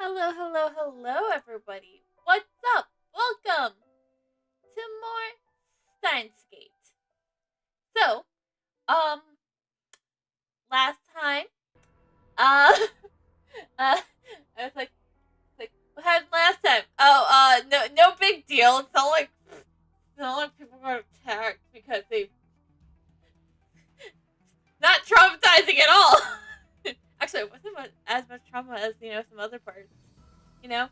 Hello, hello, hello, everybody. What's up? Welcome to more STEINS. So, um, last time, uh, I was like, what happened last time? Oh, no big deal. It's not like people got attacked because they not traumatizing at all. Actually, it wasn't as much trauma as some other parts, you know.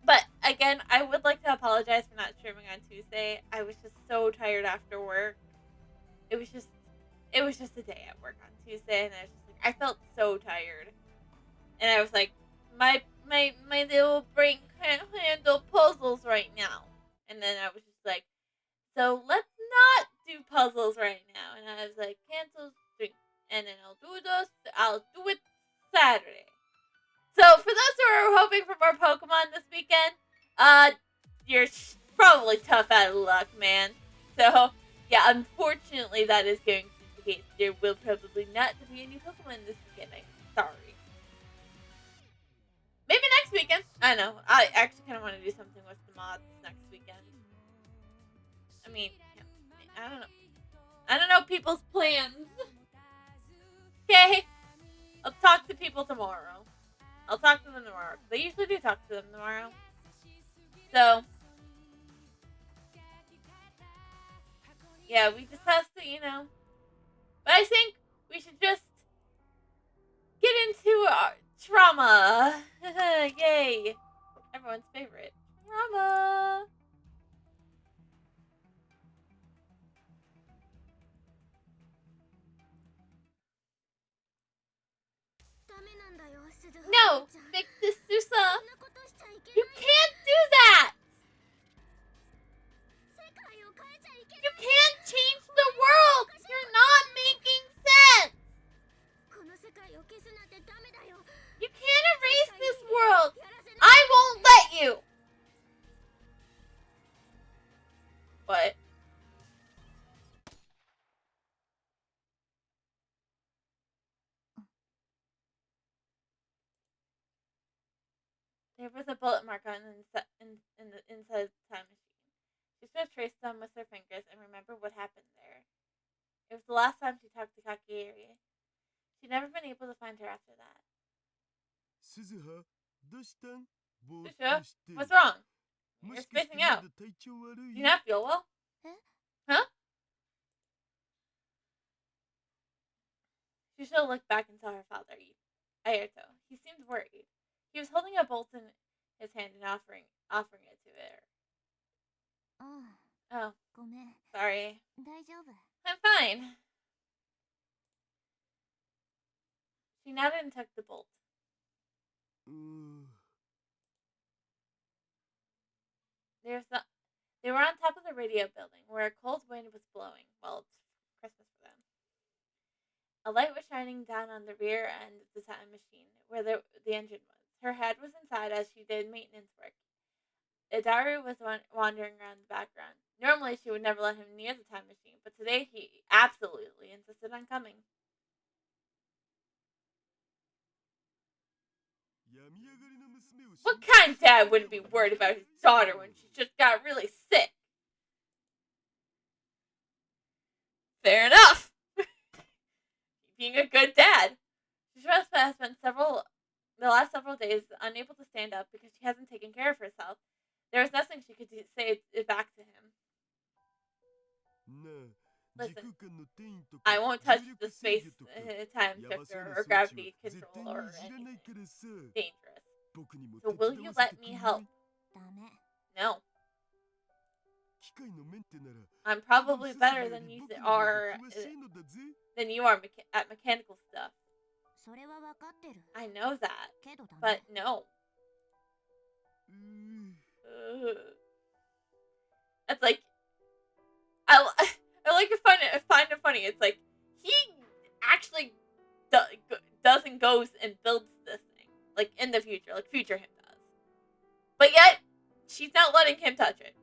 But again, I would like to apologize for not streaming on Tuesday. I was just so tired after work. It was just a day at work on Tuesday, and I was just like, I felt so tired, and I was like, my little brain can't handle puzzles right now. And then I was just like, so let's not do puzzles right now. And I was like, cancel stream, and then I'll do it Saturday. So for those who are hoping for more Pokemon this weekend, uh, you're probably tough out of luck, man. So yeah, unfortunately, that is going to be the case. There will probably not be any Pokemon this weekend. I'm sorry. Maybe next weekend. I know. I actually kind of want to do something with the mods next weekend. I mean, I don't know. I don't know people's plans. Okay, I'll talk to people tomorrow. I'll talk to them tomorrow. They usually do talk to them tomorrow. So, yeah, we just have to. But I think we should just get into our trauma. Yay. Everyone's favorite. Trauma. No, Big Susa. You can't do that. You can't change the world. You're not making sense. You can't erase this world. I won't let you. What? There was a bullet mark on the inside of the time machine. She should have traced them with her fingers and remember what happened there. It was the last time she talked to Kakiri. She'd never been able to find her after that. Susha, what's wrong? You're spacing out. Do you not feel well? Huh? Susha looked back and saw her father, Aerto. He seemed worried. He was holding a bolt in his hand and offering it to her. Oh, sorry. I'm fine. She nodded and took the bolt. They were on top of the radio building, where a cold wind was blowing. Well, it's Christmas for them. A light was shining down on the rear end of the time machine, where the engine was. Her head was inside as she did maintenance work. Idaru was wandering around the background. Normally, she would never let him near the time machine, but today he absolutely insisted on coming. What kind of dad wouldn't be worried about his daughter when she just got really sick? Fair enough. Being a good dad. Shishima has spent the last several days unable to stand up because she hasn't taken care of herself. There was nothing she could say back to him. Listen, I won't touch the space time shifter or gravity control or anything dangerous. So will you let me help? No. I'm probably better than you are at mechanical stuff. I know that, but no. It's like I like to find it funny. It's like he actually doesn't goes and builds this thing like in the future, like future him does, but yet she's not letting him touch it.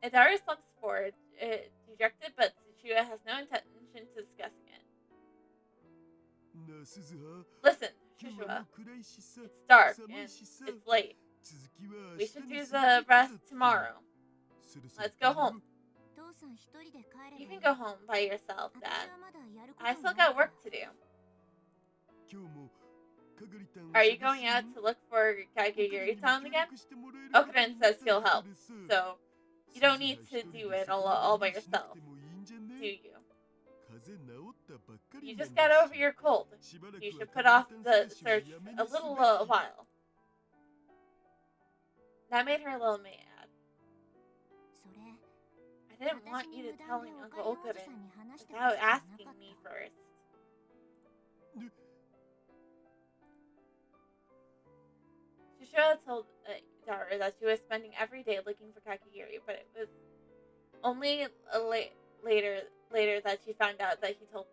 Adaru slumps forward, dejected, but Tsuchiya has no intention to discussing it. Listen, Shishua, it's dark and it's late. We should do the rest tomorrow. Let's go home. You can go home by yourself, Dad. I still got work to do. Are you going out to look for Kageyuri-san again? Okuren says he'll help, so you don't need to do it all by yourself, do you? You just got over your cold. You should put off the search a little while. That made her a little mad. I didn't want you to tell Uncle Okuren without asking me first. Shishira told Daru that she was spending every day looking for Kakegiri, but it was only later that she found out that he told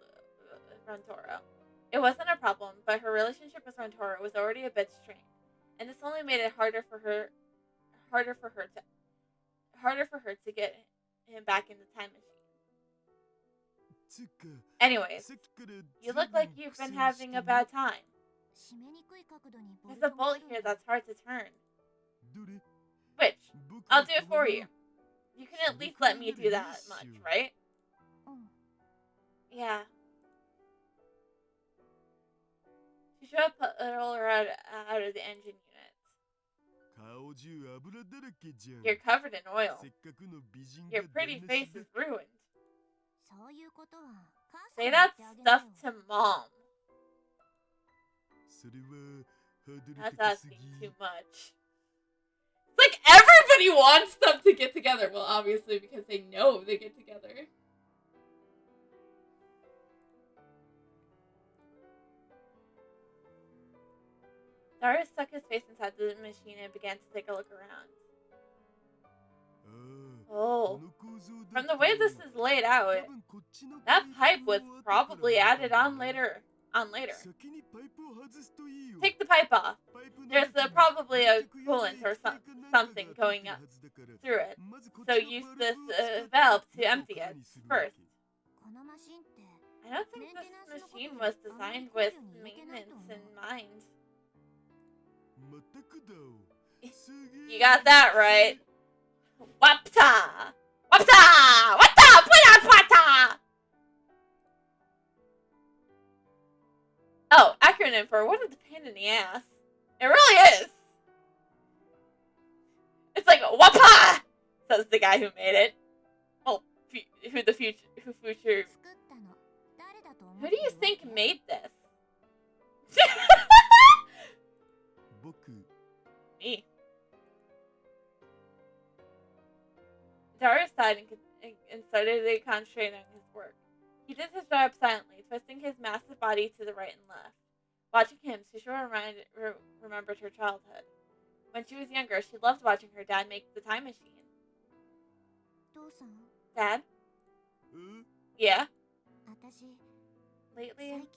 Rantoro. It wasn't a problem, but her relationship with Rantoro was already a bit strained, and this only made it harder for her to get him back in the time machine. Anyways, you look like you've been having a bad time. There's a bolt here that's hard to turn. Which? I'll do it for you. You can at least let me do that much, right? Yeah. She should have put her out of the engine unit. You're covered in oil. Your pretty face is ruined. Say that stuff to Mom. That's asking too much. It's like everybody wants them to get together. Well, obviously, because they know they get together. Darius stuck his face inside the machine and began to take a look around. Oh. From the way this is laid out, that pipe was probably added on later. Take the pipe off. There's probably a coolant or something going up through it. So use this valve to empty it first. I don't think this machine was designed with maintenance in mind. You got that right. Wapta! Wapta! Wapta! Wapta! Oh, acronym for what is the pain in the ass? It really is. It's like WAPA, says the guy who made it. Well, who do you think made this? Me. Darius sighed and started to concentrate on his work. He did his job silently, twisting his massive body to the right and left. Watching him, Shishiro remembered her childhood. When she was younger, she loved watching her dad make the time machine. Dad? Yeah? Lately, I'm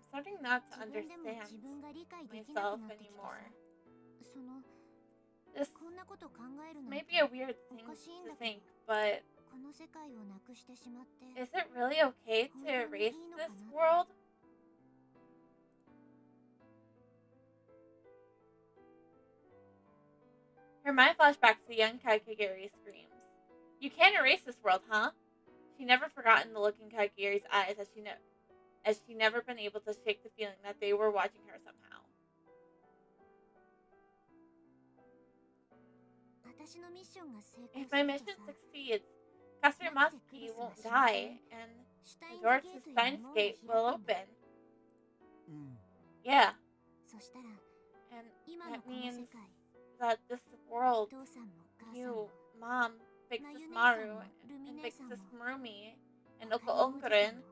starting not to understand myself anymore. This may be a weird thing to think, but is it really okay to erase this world? Her mind flashed back to young Kakegiri's screams. You can't erase this world, huh? She never forgotten the look in Kakegiri's eyes as she never been able to shake the feeling that they were watching her somehow. If my mission succeeds, Kasurimaki won't die, and the door to STEINS gate will open. Yeah. And that means that this world, you, Mom, Big Sis Maru, and Big Sis Marumi, and Uncle Okuren,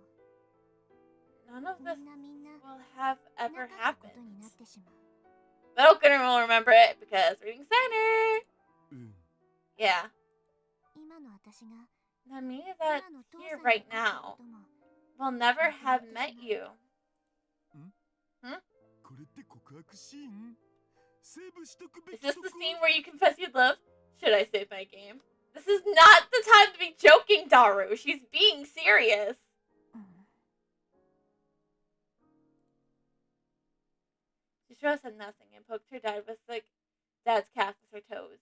none of this will have ever happened. But Okuren will remember it because reading Steiner. Yeah. That means that here right now will never have met you. Is this the scene where you confess you love? Should I save my game? This is not the time to be joking, Daru. She's being serious. Shishiro said nothing and poked her dad's calf with her toes.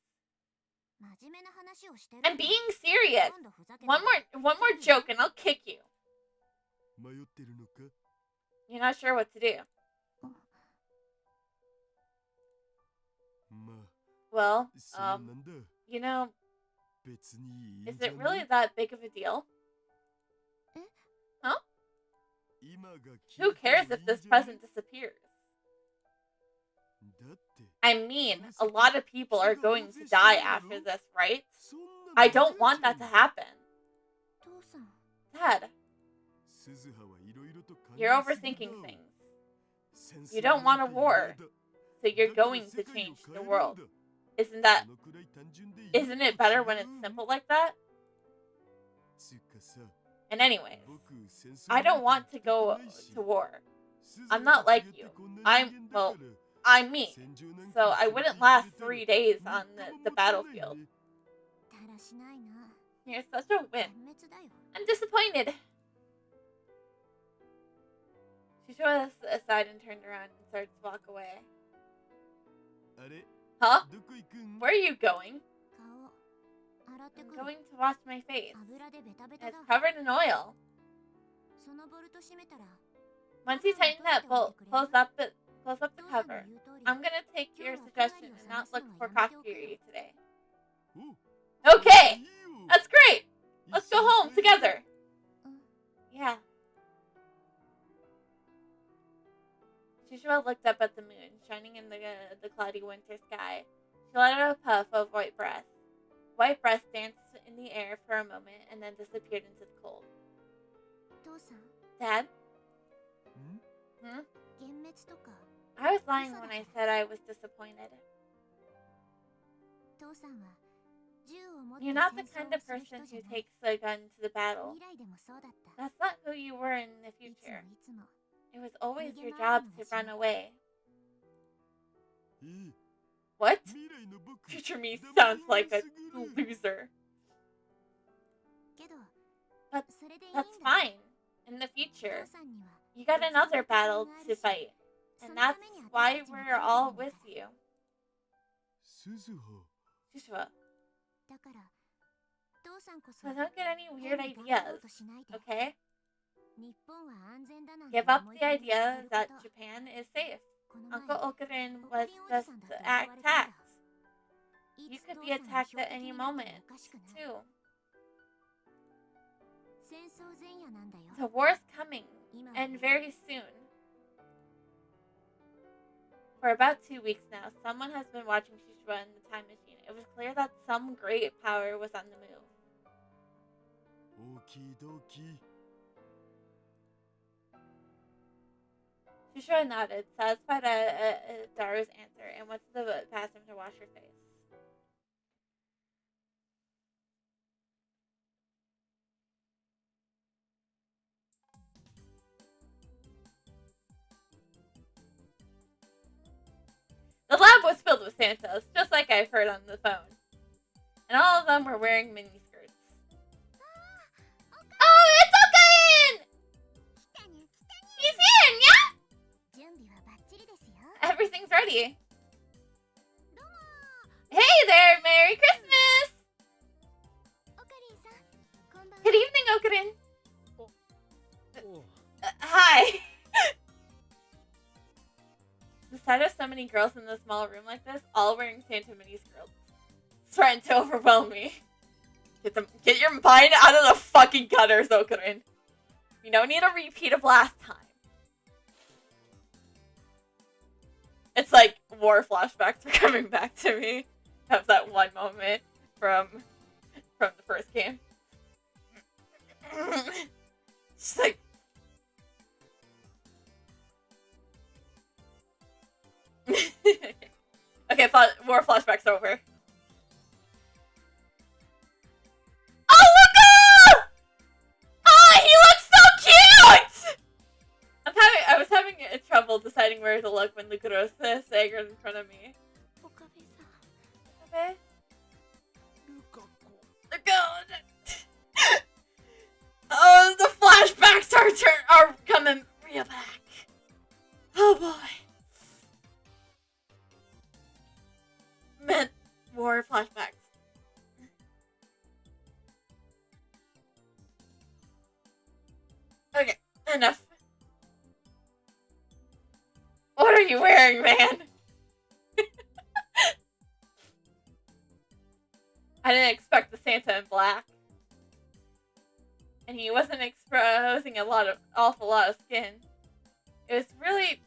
I'm being serious. One more joke and I'll kick you. You're not sure what to do. Well, you know, is it really that big of a deal? Huh? Who cares if this present disappears? I mean, a lot of people are going to die after this, right? I don't want that to happen. Dad, you're overthinking things. You don't want a war, so you're going to change the world. Isn't it better when it's simple like that? And anyways, I don't want to go to war. I'm not like you. I'm me. So I wouldn't last 3 days on the battlefield. You're such a wimp. I'm disappointed. She showed us aside and turned around and started to walk away. Huh? Where are you going? I'm going to wash my face. It's covered in oil. Once you tighten that bolt, close up the cover. I'm gonna take your suggestion and not look for coffee today. Okay! That's great! Let's go home together! Yeah. Shishua looked up at the moon, shining in the cloudy winter sky. She let out a puff of white breath. White breath danced in the air for a moment and then disappeared into the cold. Dad? Hmm? I was lying when I said I was disappointed. You're not the kind of person who takes a gun to the battle. That's not who you were in the future. It was always your job to run away. What? Future me sounds like a loser. But that's fine. In the future, you got another battle to fight. And that's why we're all with you. Shishua. So don't get any weird ideas, okay? Give up the idea that Japan is safe. Uncle Okurin was just attacked. You could be attacked at any moment, too. The war's coming, and very soon. For about 2 weeks now, someone has been watching Shishua in the time machine. It was clear that some great power was on the move. Shishua nodded, satisfied at Daru's answer, and went to the bathroom to wash her face. The lab was filled with Santas, just like I've heard on the phone. And all of them were wearing miniskirts. Oh, it's Okurin! He's here, yeah? Everything's ready. Hey there, Merry Christmas! Good evening, Okurin. Hi. The sight of so many girls in a small room like this, all wearing Santa miniskirts, threatened to overwhelm me. Get your mind out of the fucking gutters, Okurin. We don't need a repeat of last time. It's like war flashbacks are coming back to me of that one moment from the first game. Just like. Okay, war flashbacks over. Oh, look! Oh, he looks so cute! I was having trouble deciding where to look when Lucas staggered in front of me. Okabe? Oh, the flashbacks are coming real back. Oh boy. you wearing, man? I didn't expect the Santa in black. And he wasn't exposing awful lot of skin. It was really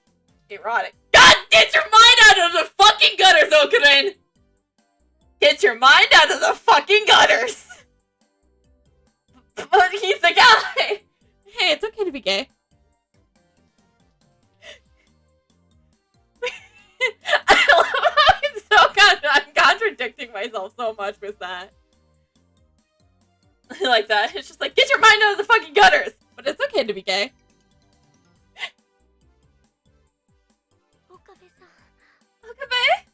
erotic. God, get your mind out of the fucking gutters, Okurin! Get your mind out of the fucking gutters! But he's the guy! Hey, it's okay to be gay. I love how I'm contradicting myself so much with that. Like that. It's just like, get your mind out of the fucking gutters! But it's okay to be gay. Okabe?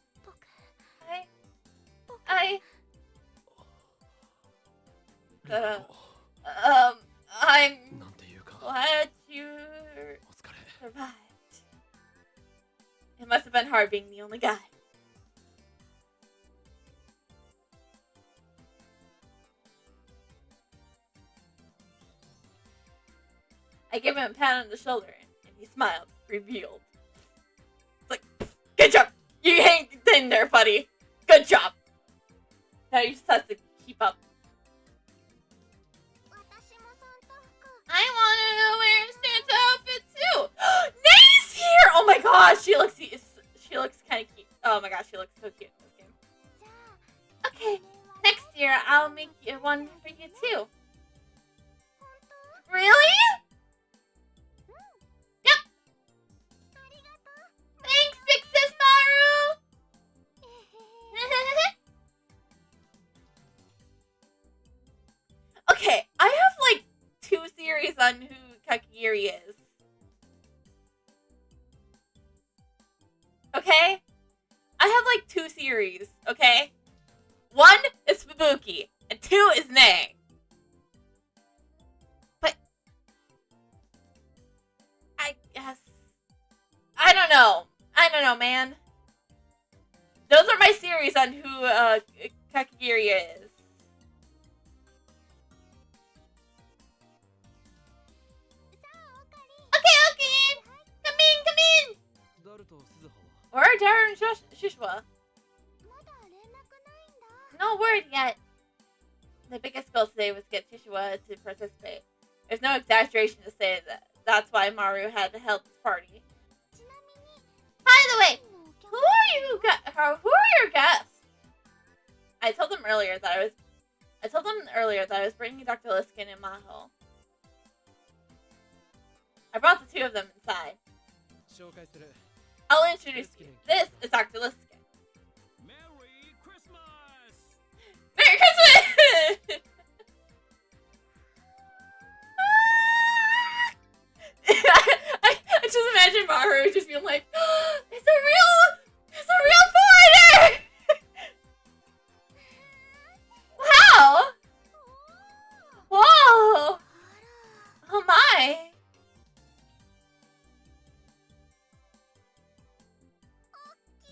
I'm glad you survived. It must have been hard being the only guy. I gave him a pat on the shoulder, and he smiled, revealed. It's like, good job! You hang in there, buddy! Good job! Now you just have to keep up. I want to wear a Santa outfit too! Nay's here! Oh my gosh, she looks kind of cute. Oh my gosh, she looks so cute in this game. Okay, next year I'll make one for you too. Really? Yep. Thanks, Big Sis Maru! Okay, I have like 2 theories on who Kakigiri is. Okay? I have like 2 theories, okay? 1 is Fubuki, and 2 is Nay. But I guess I don't know, man. Those are my theories on who Kakigiri is. Okay. Come in. Where are Dara and Shishwa? No word yet. The biggest goal today was to get Shishwa to participate. There's no exaggeration to say that that's why Maru had held this party. By the way, who are your guests? I told them earlier that I was bringing Dr. Liskin and Maho. I brought the 2 of them inside. I'll introduce you. This is Dr. Liskin. Merry Christmas! Merry Christmas! I just imagine Maru just being like, oh, it's a real foreigner! Wow! Whoa! Oh my!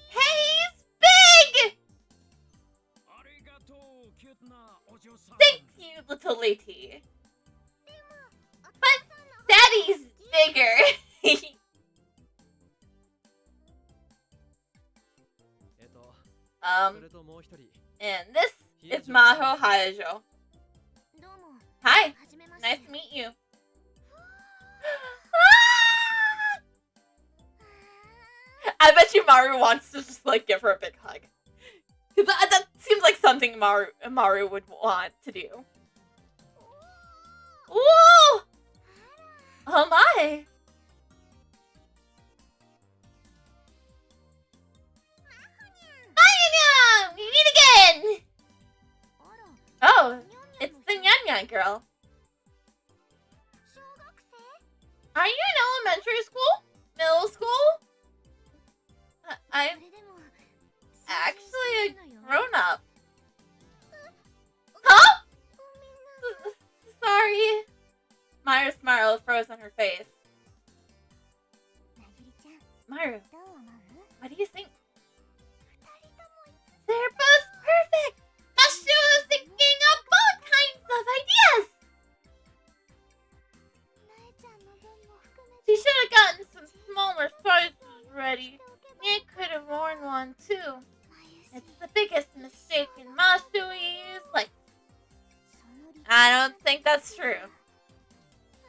Hey, he's big! Thank you, little lady. But Daddy's bigger. And this is Maho Hayajo. Hi, nice to meet you. I bet you Maru wants to just like give her a big hug. Cause that seems like something Maru would want to do. Ooh! Oh my! Hi, we meet again! Oh, it's the Nyan Nyan girl. Are you in elementary school? Middle school? I'm actually a grown-up. Huh? Sorry. Maru's smile froze on her face. Maru, what do you think? They're both perfect! Bashu was thinking of both kinds of ideas! She should have gotten some smaller sizes ready. Nick could have worn one too. It's the biggest mistake in Masui's life. I don't think that's true.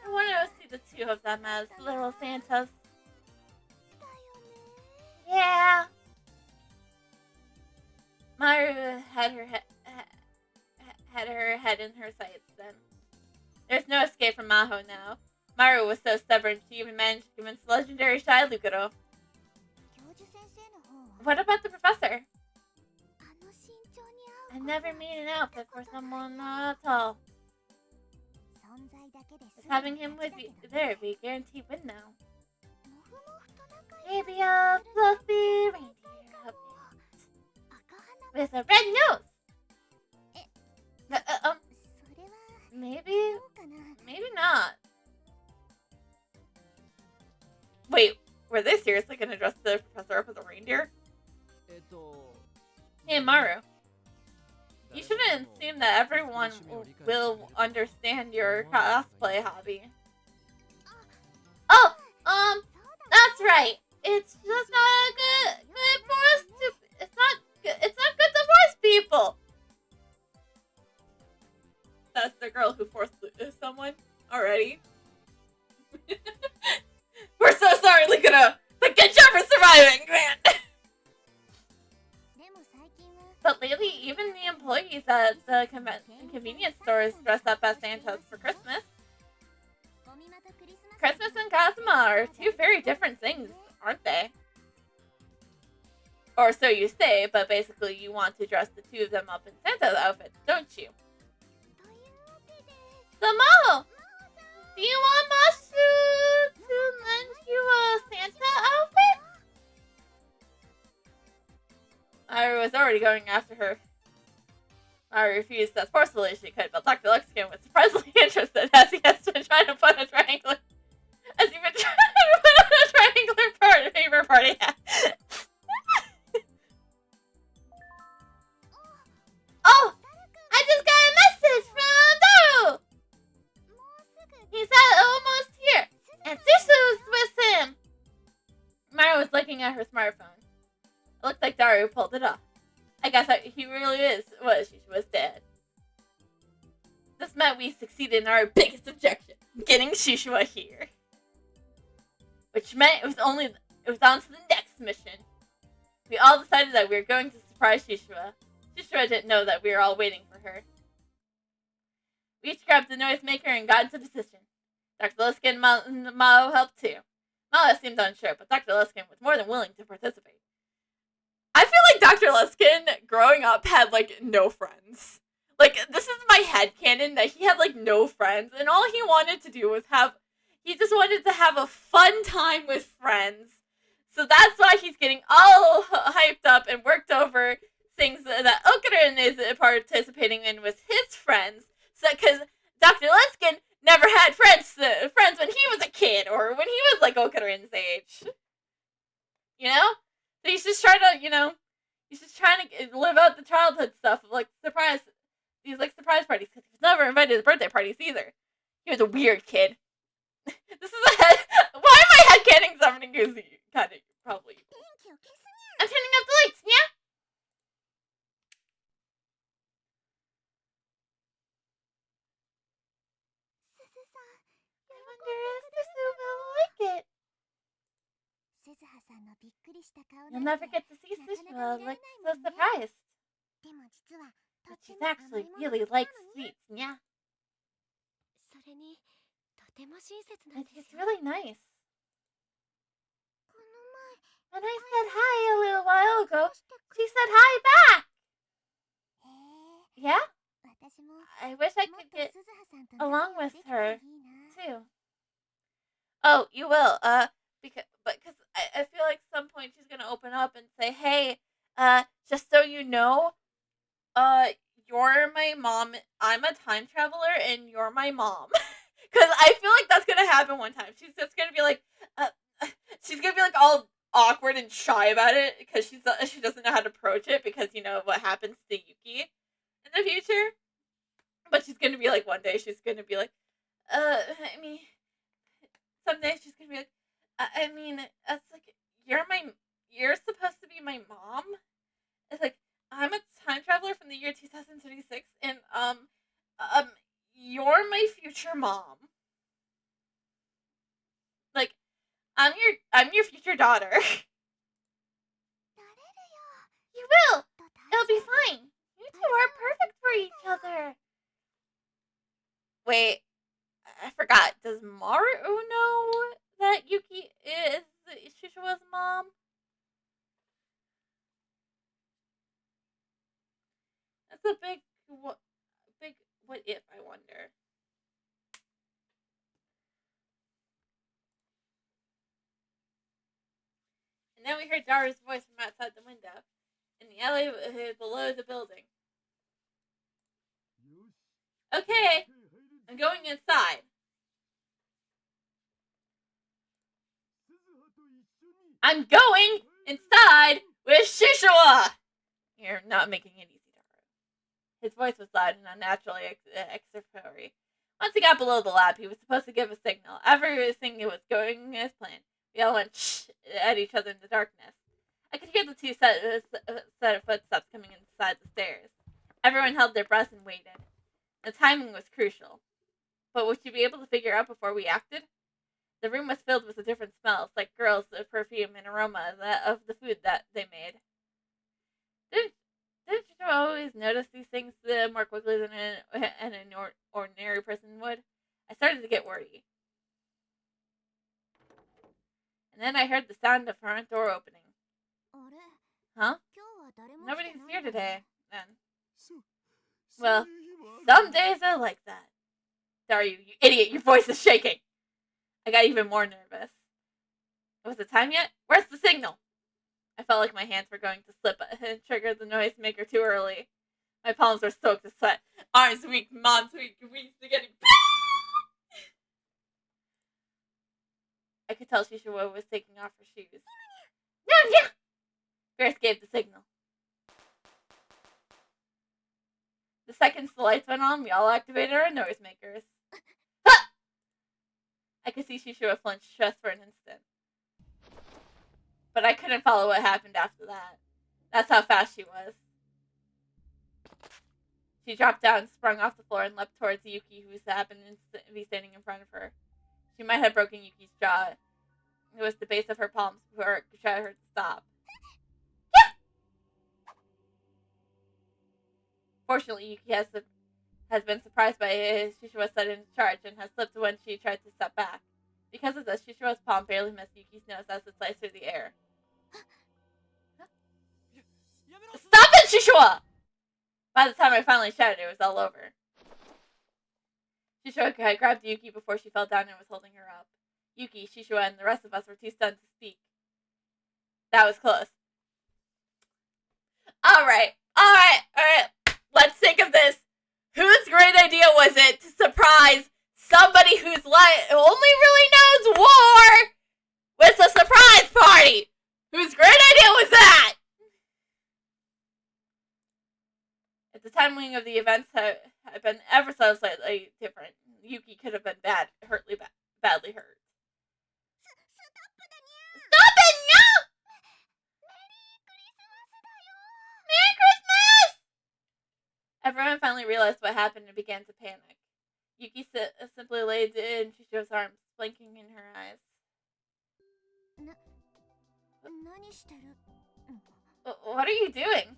I want to see the two of them as little Santas. Yeah. Maru had her head in her sights then. There's no escape from Maho now. Maru was so stubborn she even managed to convince the legendary Shy Lukuro. What about the professor? I never made an outfit for someone not tall. Just having him with me there be a guaranteed win now. Maybe a fluffy reindeer outfit with a red nose. Maybe not. Wait, were they seriously gonna dress the professor up as a reindeer? Hey, Maru. You shouldn't assume that everyone will understand your cosplay hobby. Oh, that's right. It's just not good for us to. It's not good to force people. That's the girl who forced someone already. We're so sorry, Likuna. But good job for surviving, man. But lately, even the employees at the convenience stores dress up as Santas for Christmas. Christmas and Kazuma are two very different things, aren't they? Or so you say, but basically you want to dress the two of them up in Santa's outfits, don't you? So, Maho, do you want Masu to lend you a Santa outfit? Maru was already going after her. Maru refused as forcefully as she could, but Dr. Luxkin was surprisingly interested as he has been trying to put a triangular paper party hat. Oh! I just got a message from Daru! He's almost here, and Susu's with him! Maru was looking at her smartphone. It looked like Daru pulled it off. I guess he really she was dead. This meant we succeeded in our biggest objective, getting Shishua here. Which meant it was on to the next mission. We all decided that we were going to surprise Shishua. Shishua didn't know that we were all waiting for her. We each grabbed the noisemaker and got into position. Dr. Luskin and Mao helped too. Mao seemed unsure, but Dr. Luskin was more than willing to participate. I feel like Dr. Luskin, growing up, had, no friends. This is my headcanon, that he had, no friends, and all he wanted to do was he just wanted to have a fun time with friends. So that's why he's getting all hyped up and worked over things that Okurin is participating in with his friends. Because Dr. Luskin never had friends when he was a kid, or when he was, Okurin's age. You know? So he's just trying to, he's just trying to live out the childhood stuff of, surprise parties, because he was never invited to birthday parties either. He was a weird kid. This is why am I headcanning something goofy? Kind of, probably. I'm turning up the lights, yeah? I wonder if Susu will like it. You'll never get to see Susu so surprised. But she's actually really likes sweets, yeah? And she's really nice. When I said hi a little while ago, she said hi back! Yeah? I wish I could get along with her, too. Oh, you will, because I feel like at some point she's gonna open up and say, hey, just so you know, you're my mom, I'm a time traveler, and you're my mom. Because I feel like that's gonna happen one time. She's just gonna be she's gonna be all awkward and shy about it, because she doesn't know how to approach it, because you know what happens to Yuki in the future. But she's gonna be one day she's gonna be someday she's gonna be it's you're you're supposed to be my mom? It's like, I'm a time traveler from the year 2026, and, um, you're my future mom. Like, I'm your future daughter. You will! It'll be fine. You two are perfect for each other. Wait, I forgot. Does Maru know that Yuki is Shishiwa's mom? That's a big what if, I wonder. And then we heard Daru's voice from outside the window, in the alley below the building. Okay, I'm going inside. I'm going inside with Shishiwa! You're not making it easy, Daru. His voice was loud and unnaturally excerptory. Once he got below the lab, he was supposed to give a signal. Everything was going as planned. We all went shh at each other in the darkness. I could hear the two set of footsteps coming inside the stairs. Everyone held their breath and waited. The timing was crucial. But would she be able to figure out before we acted? The room was filled with the different smells, like girls, the perfume and aroma of the food that they made. Didn't you always notice these things more quickly than an ordinary person would? I started to get worried. And then I heard the sound of her front door opening. Huh? Nobody's here today, then. Well, some days are like that. Sorry, you idiot, your voice is shaking. I got even more nervous. Was it time yet? Where's the signal? I felt like my hands were going to slip and trigger the noisemaker too early. My palms were soaked with sweat. Arms weak, mom's weak, we spaghetti. I could tell Shishiwa was taking off her shoes. No! Grace gave the signal. The second the lights went on, we all activated our noisemakers. Ha! I could see Shishiwa flinch just for an instant. But I couldn't follow what happened after that. That's how fast she was. She dropped down, sprung off the floor, and leapt towards Yuki, who happened to be standing in front of her. She might have broken Yuki's jaw. It was the base of her palms before it got her to stop. Yeah! Fortunately, Yuki has been surprised by Shishiwa's sudden charge and has slipped when she tried to step back. Because of this, Shishiwa's palm barely missed Yuki's nose as it sliced through the air. Stop it, Shishiwa! By the time I finally shouted, it was all over. Shishiwa had grabbed Yuki before she fell down and was holding her up. Yuki, Shishiwa, and the rest of us were too stunned to speak. That was close. Alright. Let's think of this. Whose great idea was it to surprise somebody whose life only really knows war with a surprise party? Whose great idea was that? If the timing of the events had been ever so slightly different, Yuki could have been badly hurt. Stop it! No! Merry Christmas! Everyone finally realized what happened and began to panic. Yuki simply laid in Shishiwa's arms, blinking in her eyes. What are you doing?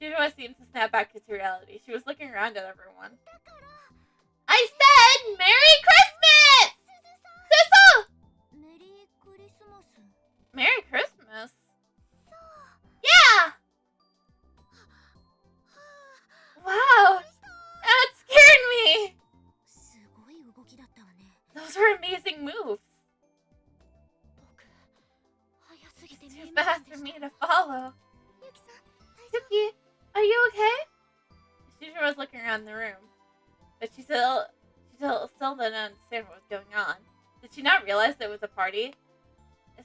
Shishiwa seemed to snap back into reality. She was looking around at everyone. I said Merry Christmas! Susu! Merry Christmas? Yeah! Wow! That scared me! Those were amazing moves. It's too fast for me to follow. Yuki, are you okay? Shishiwa was looking around the room, but she still didn't understand what was going on. Did she not realize there was a party?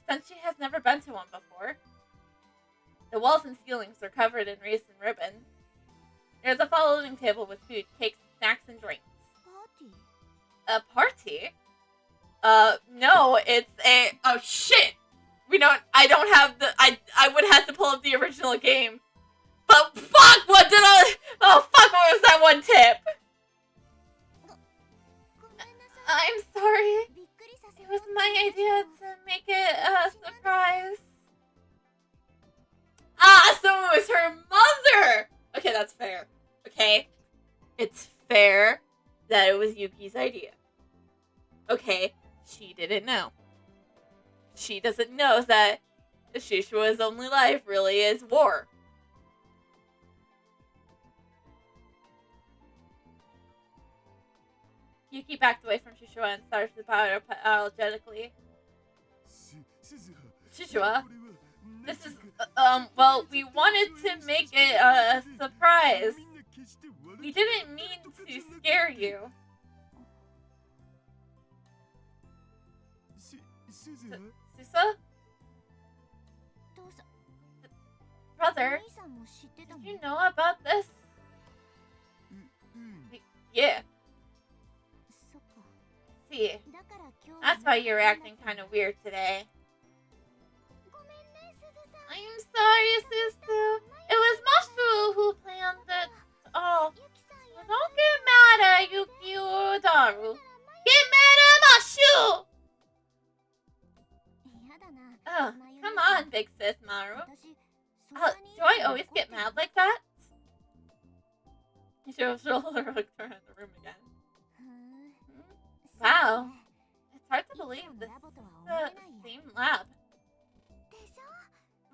Since she has never been to one before. The walls and ceilings were covered in wreaths and ribbons. There was a following table with food, cakes, snacks, and drinks. A party? No, it's a. Oh shit! I don't have the. I would have to pull up the original game. But fuck! What did I. Oh fuck! What was that one tip? I'm sorry. It was my idea to make it a surprise. Ah, so it was her mother! Okay, that's fair. Okay? It's fair that it was Yuki's idea. Okay, she didn't know. She doesn't know that Shishua's only life really is war. Yuki backed away from Shishua and started to power apologetically. Shishua, this is, well, we wanted to make it a surprise. We didn't mean to scare you. Susa? Brother, did you know about this? Yeah. See, that's why you're acting kind of weird today. I'm sorry, Susu. It was Mashu who planned it all. Don't get mad at Yuki or Daru. Get mad at Mashu! Oh, come on, big sis Maru. Do I always get mad like that? She'll look around the room again. Wow. It's hard to believe this is the same lab.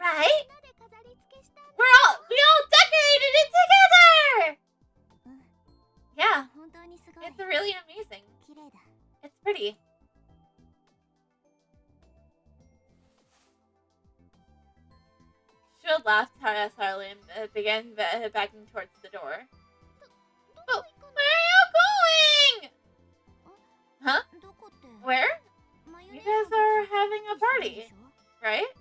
Right? We all decorated it together! Yeah. It's really amazing. It's pretty. Shield laughed harshly and began backing towards the door. But where are you going? Huh? Where? You guys are having a party, right?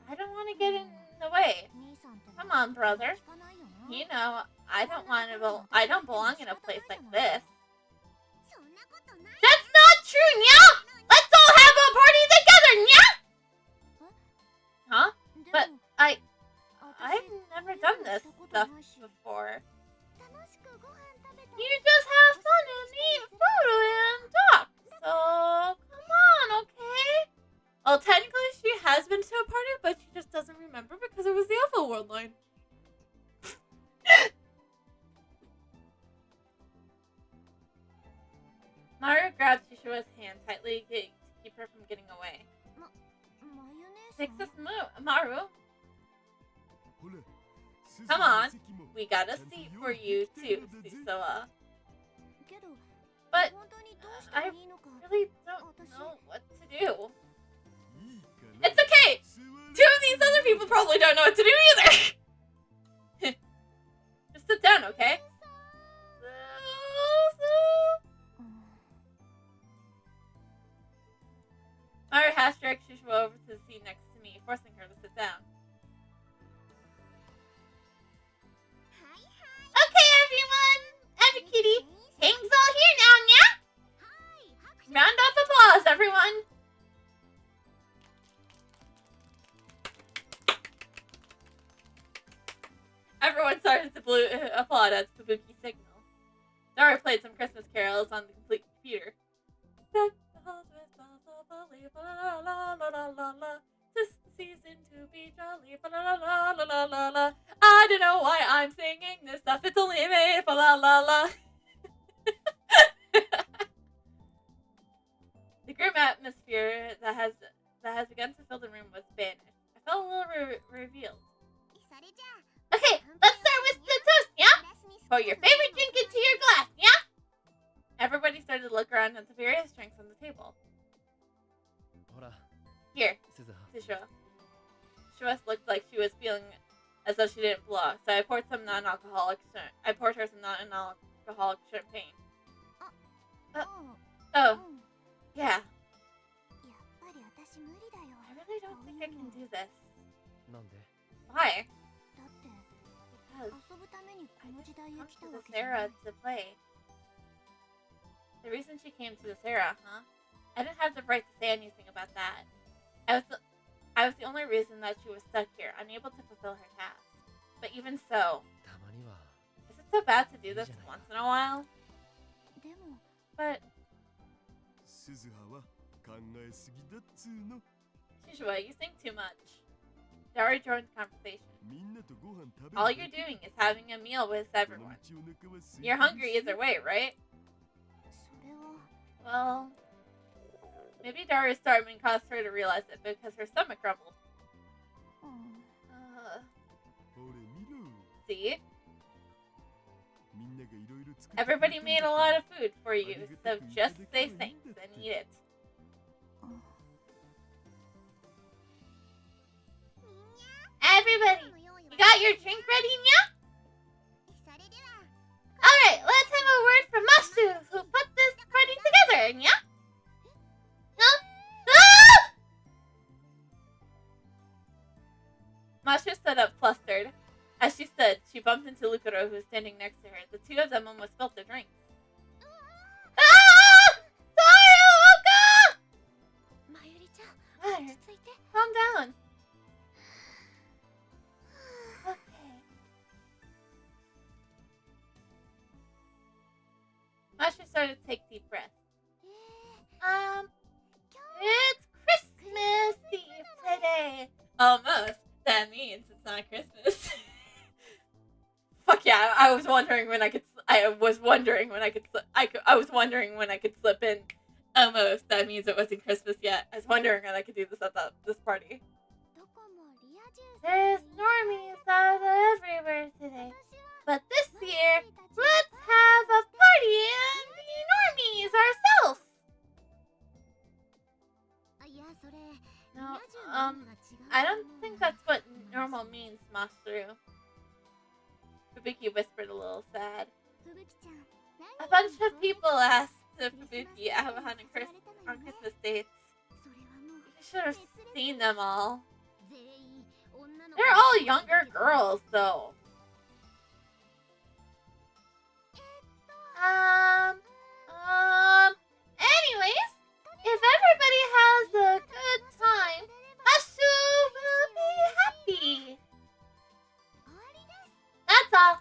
I don't want to get in the way. Come on, brother. You know, I don't belong in a place like this. That's not true, Nya! Let's all have a party together, Nya! Huh? But I've never done this stuff before. You just have fun and eat food and talk. So, come on, okay? Well, technically she has been to a party, but she just doesn't remember because it was the Alpha World line. Maru grabbed Shishua's hand tightly to keep her from getting away. Fix this Maru. Come on, we got a seat for you too, Susawa. But I really don't know what to do. It's okay! 2 of these other people probably don't know what to do either! Just sit down, okay? Maru dragged Shishua over to the seat next to me, forcing her to sit down. Okay, everyone! Every kitty, Hame's all here now, yeah? Round of applause, everyone! Everyone started to applaud at the Kabuki signal. Dara played some Christmas carols on the complete computer. Deck the halls with bells of holly, la la la la la la. 'Tis the season to be jolly, la la la la la la la. I don't know why I'm singing this stuff. It's only made for la la la. The grim atmosphere that has begun to fill the room was banished. I felt a little revealed. Okay, let's start with the toast, yeah? Pour your favorite drink into your glass, yeah? Everybody started to look around at the various drinks on the table. Here, Shishua. Shishua looked like she was feeling as though she didn't belong, so I poured her some non-alcoholic champagne. Oh, yeah. I really don't think I can do this. Why? Because I just come to this era to play. The reason she came to this era, huh? I didn't have the right to say anything about that. I was the only reason that she was stuck here, unable to fulfill her task. But even so, is it so bad to do this once in a while? But, 鈴葉は考えすぎだっつーの。 Shishua, you think too much. Dari joined the conversation. みんなとご飯食べる All you're doing is having a meal with everyone. You're hungry either way, right? Well, maybe Dari's starving caused her to realize it because her stomach grumbled. See? Everybody made a lot of food for you, so just say thanks and eat it. Everybody, you got your drink ready now? Alright, let's have a word from Masu, who put this party together, yeah? Huh? Ah! Masha stood up, flustered. As she stood, she bumped into Lukuro, who was standing next to her. The two of them almost spilled their drinks. Ah! Sorry, Luka! Calm down. Okay. Masha started to take deep breaths. It's Christmas Eve today. Almost. That means it's not Christmas. Fuck yeah! I was wondering when I could slip in. Almost. That means it wasn't Christmas yet. I was wondering when I could do this at this party. There's normies out everywhere today, but this year, let's have a party and be normies ourselves. No, I don't think that's what normal means, Masaru. Fubuki whispered a little sad. A bunch of people asked Fubuki out on Christmas dates. You should have seen them all. They're all younger girls, though. Anyways, if everybody has a good time, Masu will be happy. That's all.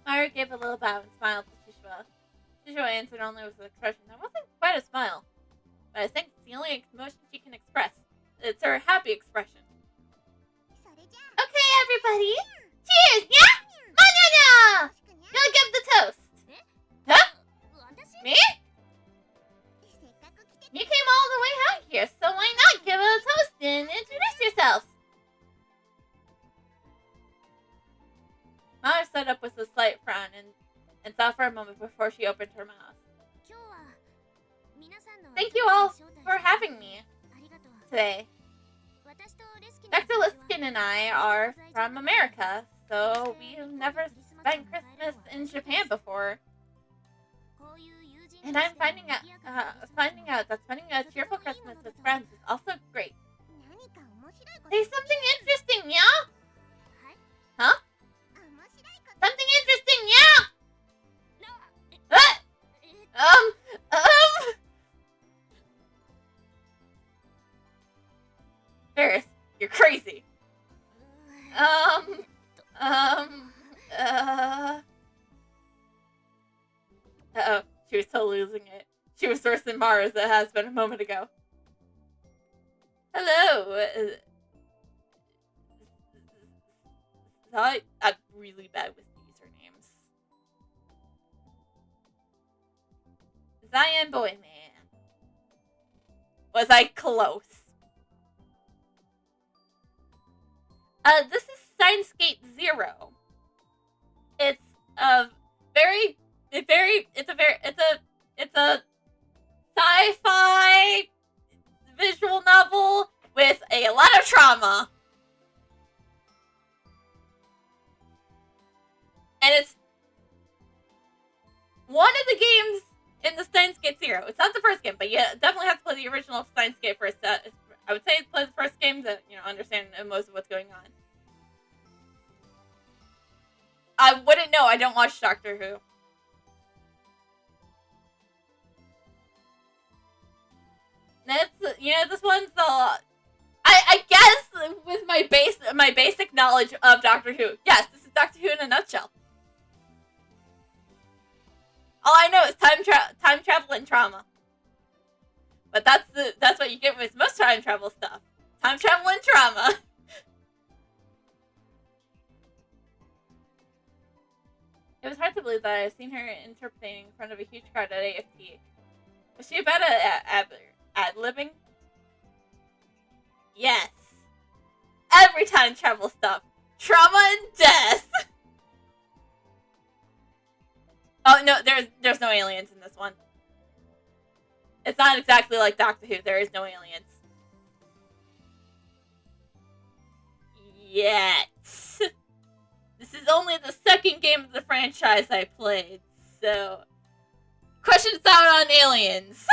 Maru gave a little bow and smiled to Shishua. Shishua answered only with an expression that wasn't quite a smile, but I think it's the only emotion she can express. It's her happy expression. Okay, everybody. Cheers, yeah? Manana! You'll give the toast. Huh? Me? You came all the way out here, so why not give a toast and introduce yourselves? Mara stood up with a slight frown and thought for a moment before she opened her mouth. Thank you all for having me today. Dr. Liskin and I are from America, so we've never spent Christmas in Japan before. And I'm finding out that spending a cheerful Christmas with friends is also great. Say something interesting, yeah? Huh? Something interesting, yeah? Ferris, you're crazy. Uh-oh, she was totally losing it. She was worse than Mara as it has been a moment ago. Hello. I'm really bad with usernames. Zion Boy Man. Was I close? This is Steins Gate 0. It's a sci-fi visual novel with a lot of trauma. And it's one of the games in the Steins Gate 0. It's not the first game, but you definitely have to play the original Steins Gate first. I would say play the first game to, understand most of what's going on. I wouldn't know. I don't watch Doctor Who. this one's the. I guess with my basic knowledge of Doctor Who, yes, this is Doctor Who in a nutshell. All I know is time travel and trauma. But that's what you get with most time travel stuff. Time travel and trauma. It was hard to believe that I've seen her interpreting in front of a huge crowd at AFT. Was she bad at ad-libbing? Yes. Every time travel stuff. Trauma and death. Oh, no, there's no aliens in this one. It's not exactly like Doctor Who. There is no aliens. Yet. This is only the second game of the franchise I played, so... Questions out on aliens.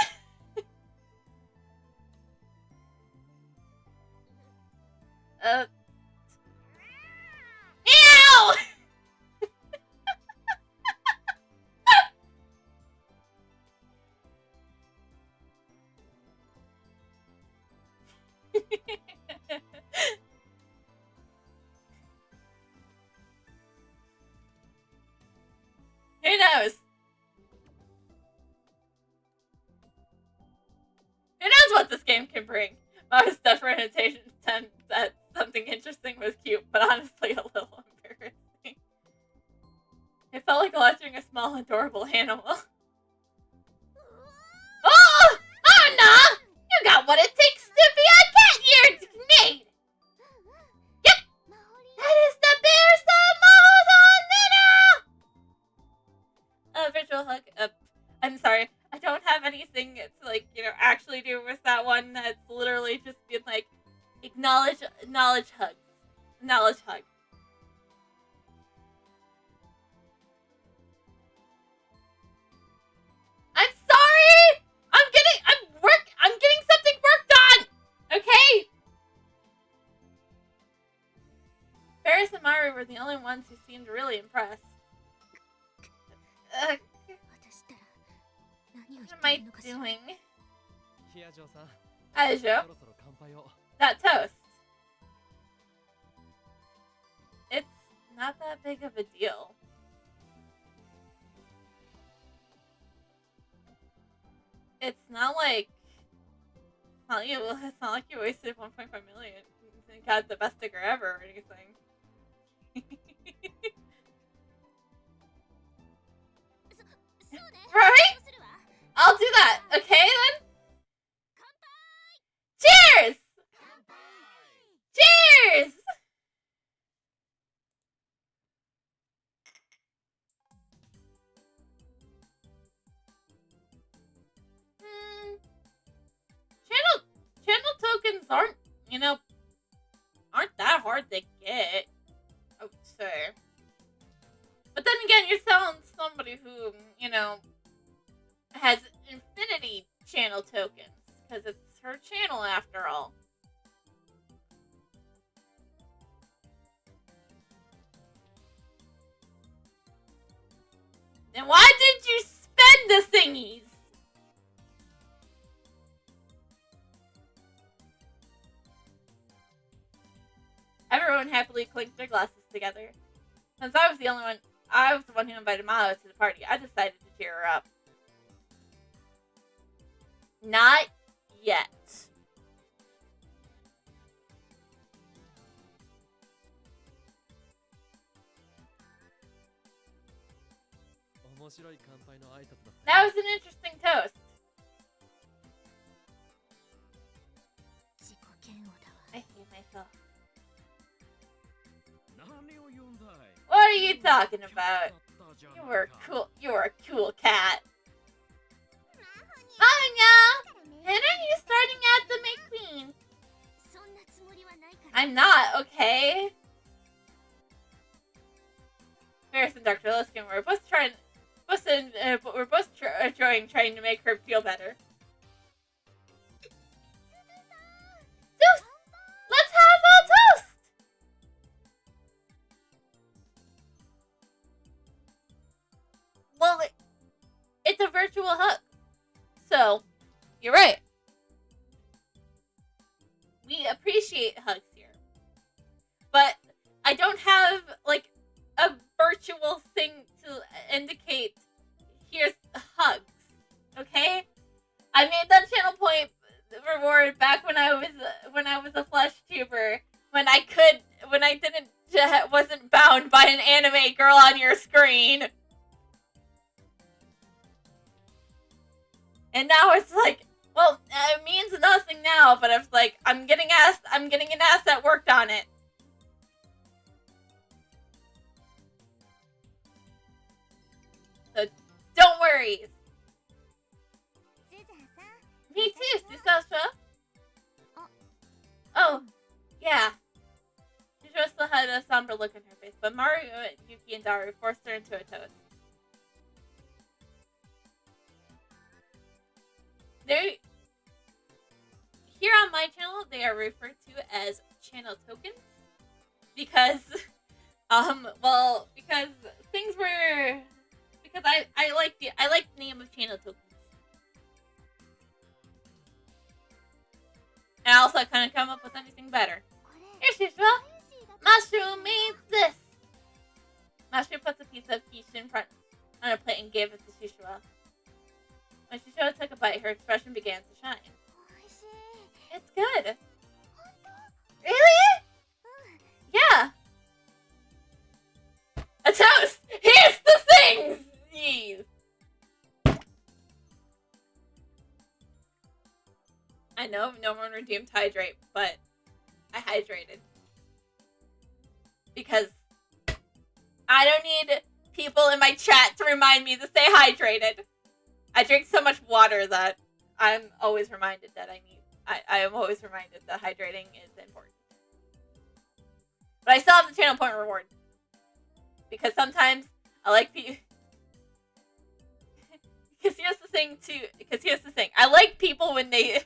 Meow! Who knows? Who knows what this game can bring? Most different attempt at something interesting was cute, but honestly a little embarrassing. It felt like lecturing a small, adorable animal. Oh! Oh, no! You got what it takes to be a cat here, mate! Yep! That is the bear's on dinner! Virtual hug. I'm sorry. I don't have anything to, like, actually do with that one. That's literally just been, like, knowledge hug. Knowledge hug. I'm sorry! I'm getting something worked on! Okay? Ferris and Mari were the only ones who seemed really impressed. What am I doing? Ajo? That toast. It's not that big of a deal. It's not like you wasted 1.5 million and got the best sticker ever or anything. Right? I'll do that. Okay then? Cheers! Cheers! Channel tokens aren't that hard to get, I would say. But then again, you're telling somebody who, has infinity channel tokens, because it's her channel after all. Then why did you spend the thingies? Everyone happily clinked their glasses together. Since I was the one who invited Malo to the party, I decided to cheer her up. Not yet. That was an interesting toast. I hate myself. What are you talking about? You were a cool cat. Anya! And are you starting at the McQueen? I'm not, okay? Ferris and Dr. Luskin were both trying to make her feel better. Zeus! Let's have a toast! Well, it's a virtual hug. So, you're right. We appreciate hugs here. But I don't have, like, a virtual thing to indicate here's hugs. Okay? I made that channel point reward back when I was a flesh tuber, when I wasn't bound by an anime girl on your screen. And now it's like, well, it means nothing now, but it's like, I'm getting an ass that worked on it. So, don't worry. Me too, Susasha. Oh, yeah. Shishua still had a somber look on her face, but Maru, Yuki, and Daru forced her into a toast. Here on my channel, they are referred to as channel tokens. Because, because things were... Because I like the name of channel tokens. And I also couldn't come up with anything better. Here, Shishua. Mashu made this. Mashu puts a piece of quiche in front on a plate and gave it to Shishua. When Shishua took a bite, her expression began to shine. It's good. Really? Yeah. A toast. Here's the things. Jeez. I know no one redeemed hydrate, but I hydrated. Because I don't need people in my chat to remind me to stay hydrated. I drink so much water that I'm always reminded that I am always reminded that hydrating is important. But I still have the channel point reward. Because sometimes I like people... Because here's the thing. I like people when they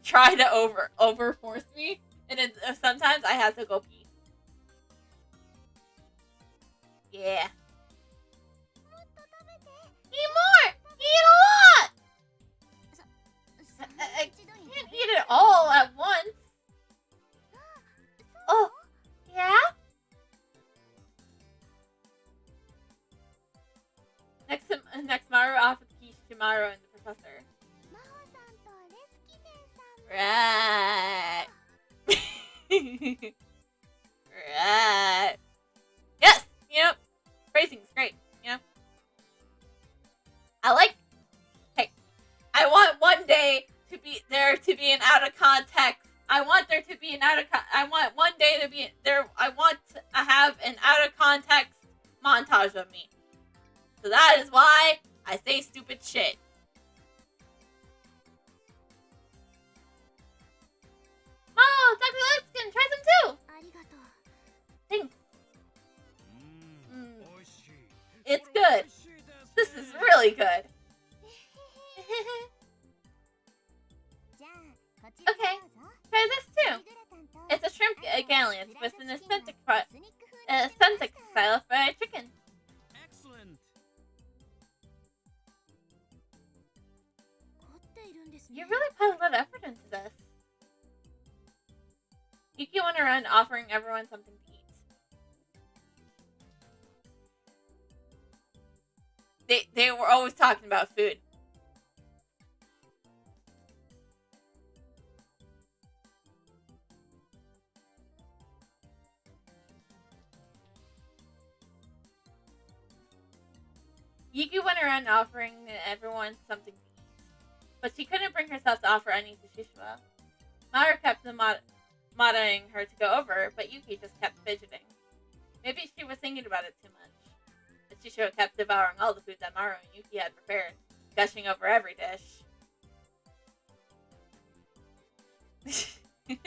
try to over-force me. And sometimes I have to go pee. Yeah. Eat more! Eat a lot! I can't eat it all at once. Oh, yeah? Next Maru offered the quiche to Maru and the professor. Right. Right. Yes! You know, phrasing's great, you know? Hey, I want one day to be there to be an out of context. I want there to be an I want one day to be there. I want to have an out of context montage of me. So that is why I say stupid shit. Oh, Dr. Lipskin, try some too. Thanks. It's good. This is really good. Okay, try this too. It's a shrimp galleon with an authentic style fried chicken. Excellent. You really put a lot of effort into this. Yuki went around offering everyone something to eat. They were always talking about food. Yuki went around offering everyone something to eat, but she couldn't bring herself to offer any to Shishua. Maru kept mottoing her to go over, but Yuki just kept fidgeting. Maybe she was thinking about it too much. But Shishua kept devouring all the food that Maru and Yuki had prepared, gushing over every dish. I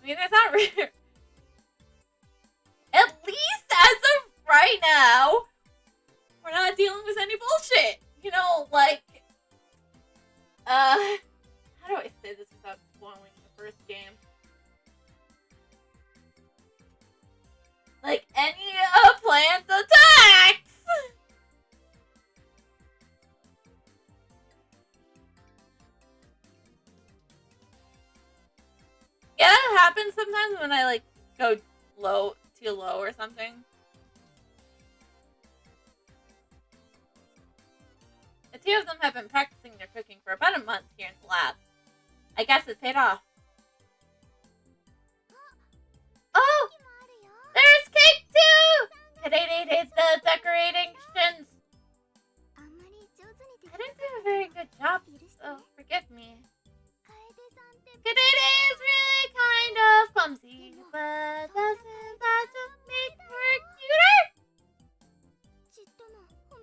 mean, that's not rare. At least as of right now, we're not dealing with any bullshit. You know, like, how do I say this without spoiling the first game? Like, any plant attacks! happens sometimes when I like go too low or something. The two of them have been practicing their cooking for about a month here in the lab. I guess it paid off. Oh! There's cake too! Today is the decorations. I didn't do a very good job, so forgive me. Today is really kind of clumsy, but doesn't that just make her cuter?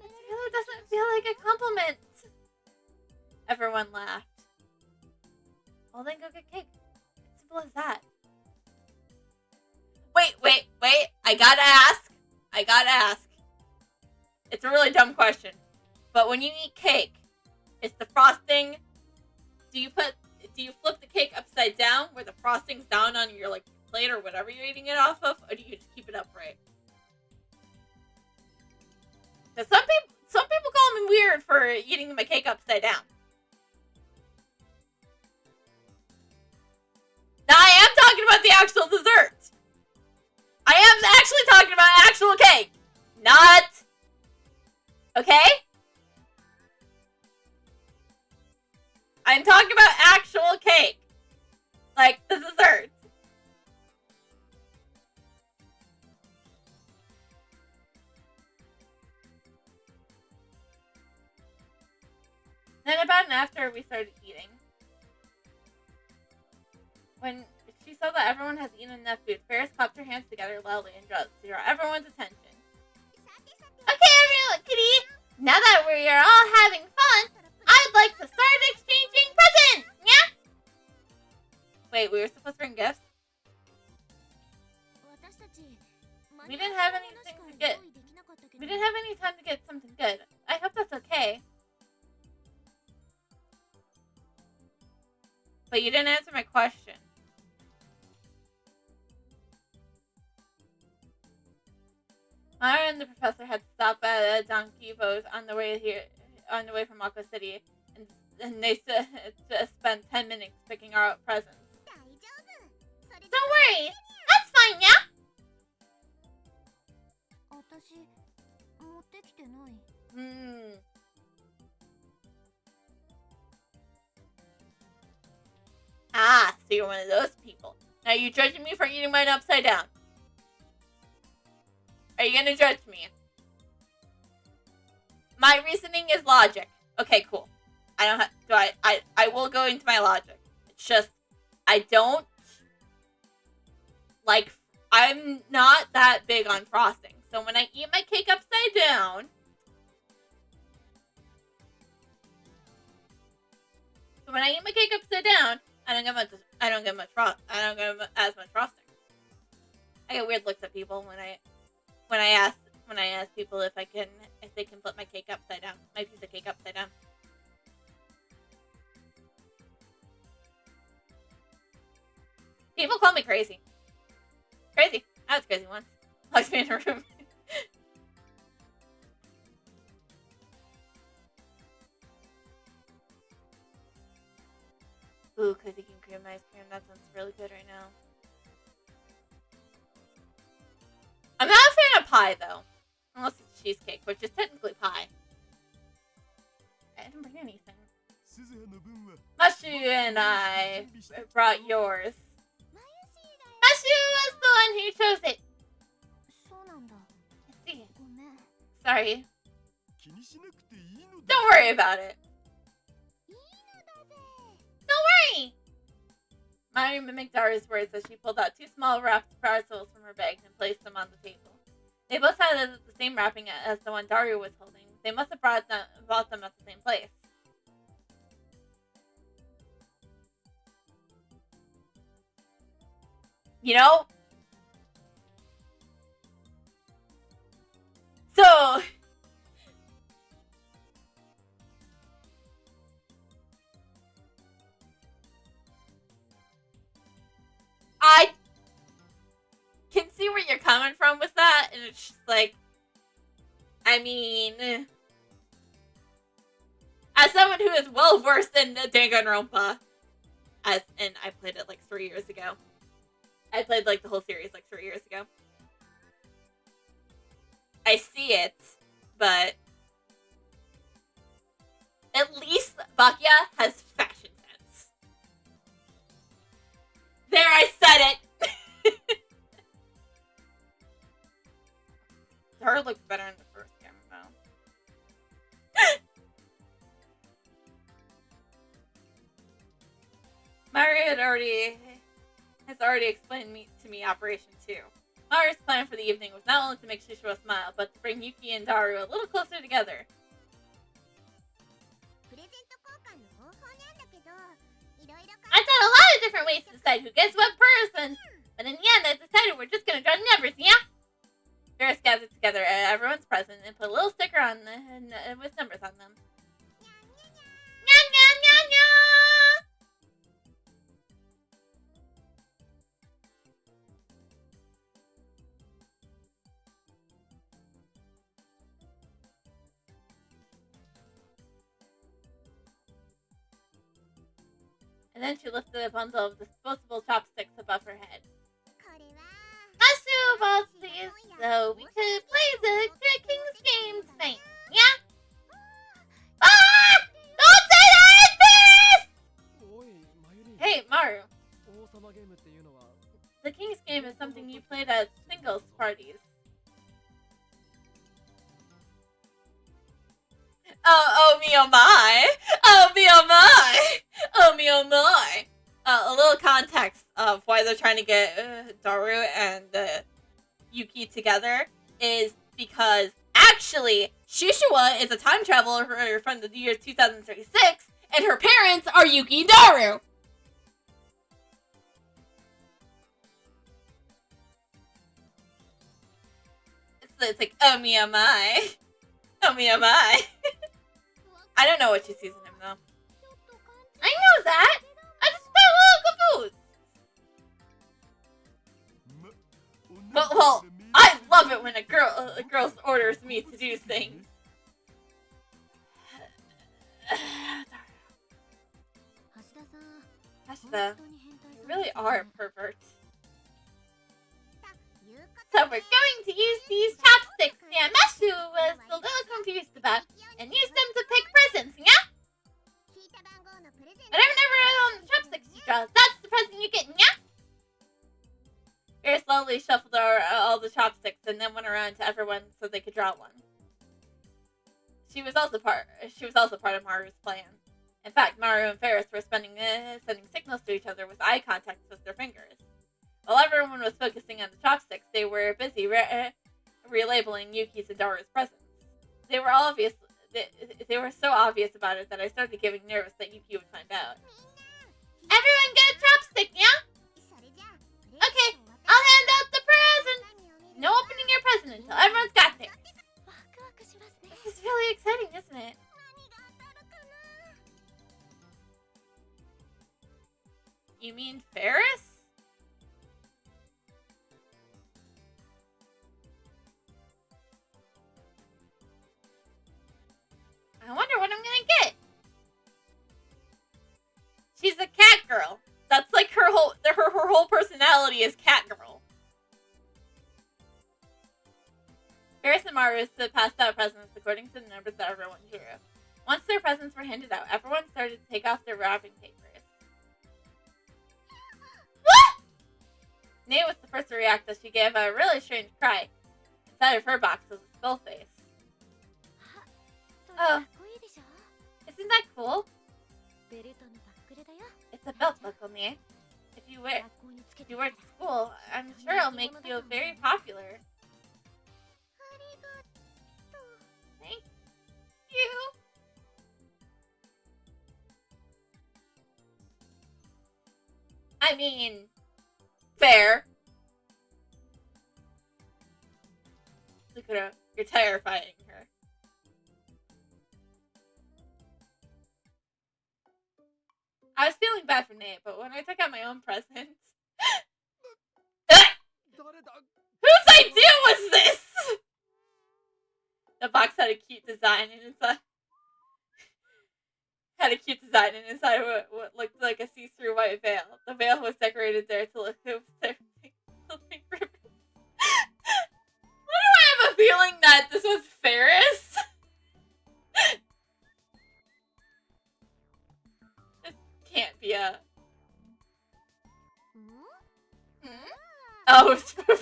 It really doesn't feel like a compliment. Everyone laughed. Well, then go get cake. It's simple as that. Wait. I gotta ask. It's a really dumb question. But when you eat cake, is the frosting, do you flip the cake upside down where the frosting's down on your like plate or whatever you're eating it off of, or do you just keep it upright? Because some people call me weird for eating my cake upside down. Now I am talking about the actual dessert. I am actually talking about actual cake. Not... Okay? I'm talking about actual cake. Like, the dessert. Then about an after we started eating. When she saw that everyone has eaten enough food, Ferris clapped her hands together loudly and to draw everyone's attention. Okay, everyone, kitty! Now that we are all having fun, I'd like to start exchanging presents! Yeah? Wait, we were supposed to bring gifts? We didn't have anything to get. We didn't have any time to get something good. I hope that's okay. But you didn't answer my question. Mara and the professor had stopped at a donkey boat on the way from Aqua City, and they just spent 10 minutes picking out presents. Don't worry, that's fine, yeah? Ah, so you're one of those people. Now you're judging me for eating mine upside down. Are you gonna judge me? My reasoning is logic. Okay, cool. I will go into my logic. It's just, I don't like, I'm not that big on frosting. So when I eat my cake upside down, I don't get as much frosting. I get weird looks at people when I ask people if they can flip my cake upside down, my piece of cake upside down. People call me crazy. Crazy. I was crazy once. Locked me in a room. Ooh, cookie and cream ice cream. That sounds really good right now. I'm not a fan of pie, though. Unless it's cheesecake, which is technically pie. I didn't bring anything. Mushu and I brought yours. Mushu was the one who chose it. Let's see. Sorry. Don't worry about it. Don't worry! Mari mimicked Dara's words as she pulled out 2 small wrapped parcels from her bag and placed them on the table. They both had the same wrapping as the one Daru was holding. They must have bought them at the same place. You know? So... I can see where you're coming from with that, and it's just like, I mean, as someone who is well versed in Danganronpa, and I played it like 3 years ago, I played like the whole series like 3 years ago. I see it, but at least Bakuya has fashion sense. There, I said it! Her looks better in the first game, though. Mario has already explained to me Operation 2. Mario's plan for the evening was not only to make Shishua smile, but to bring Yuki and Daru a little closer together. I thought a lot of different ways to decide who gets what person, but in the end I decided we're just gonna draw numbers, yeah? Ferris gathered together everyone's present and put a little sticker on with numbers on them. Nya nya nya nya! And then she lifted a bundle of disposable chopsticks above her head. Masu bought these so we could play the King's game tonight. Yeah? Ah! Don't say that, Ferris! Hey, Maru. The King's game is something you played at singles parties. Oh me, oh my! Oh me, oh my! Oh me, oh my! A little context of why they're trying to get Daru and Yuki together is because actually Shishua is a time traveler from the year 2036, and her parents are Yuki and Daru. It's like, oh me, oh my! Oh me, oh my! I don't know what she sees in him, though. I know that! I just felt a little confused! Well, I love it when a girl orders me to do things. Hashida, you really are a pervert. So we're going to use these chopsticks that Mashu was a little confused about, and use them to pick presents, yeah? Whatever number on the chopsticks you draw, that's the present you get, yeah? Vera slowly shuffled all the chopsticks and then went around to everyone so they could draw one. She was also part of Maru's plan. In fact, Maru and Ferris were sending signals to each other with eye contact with their fingers. While everyone was focusing on the chopsticks, they were busy relabeling Yuki's and Daru's presents. They were so obvious about it that I started getting nervous that Yuki would find out. Everyone get a chopstick, yeah? Okay, I'll hand out the present. No opening your present until everyone's got theirs. This is really exciting, isn't it? You mean Ferris? I wonder what I'm gonna get. She's a cat girl. That's like her whole personality is cat girl. Ferris and Maru passed out presents according to the numbers that everyone drew. Once their presents were handed out, everyone started to take off their wrapping papers. What? Nate was the first to react as she gave a really strange cry. Inside of her box was a skull face. Oh, isn't that cool? It's a belt buckle, Nate. If you wear it to school, I'm sure it'll make you very popular. Thank you. I mean, fair. Look at her. You're terrifying her. I was feeling bad for Nate, but when I took out my own presents... Whose idea was this? The box had a cute design inside. What looked like a see-through white veil. The veil was decorated there to look Sophia. Oh, Spooky!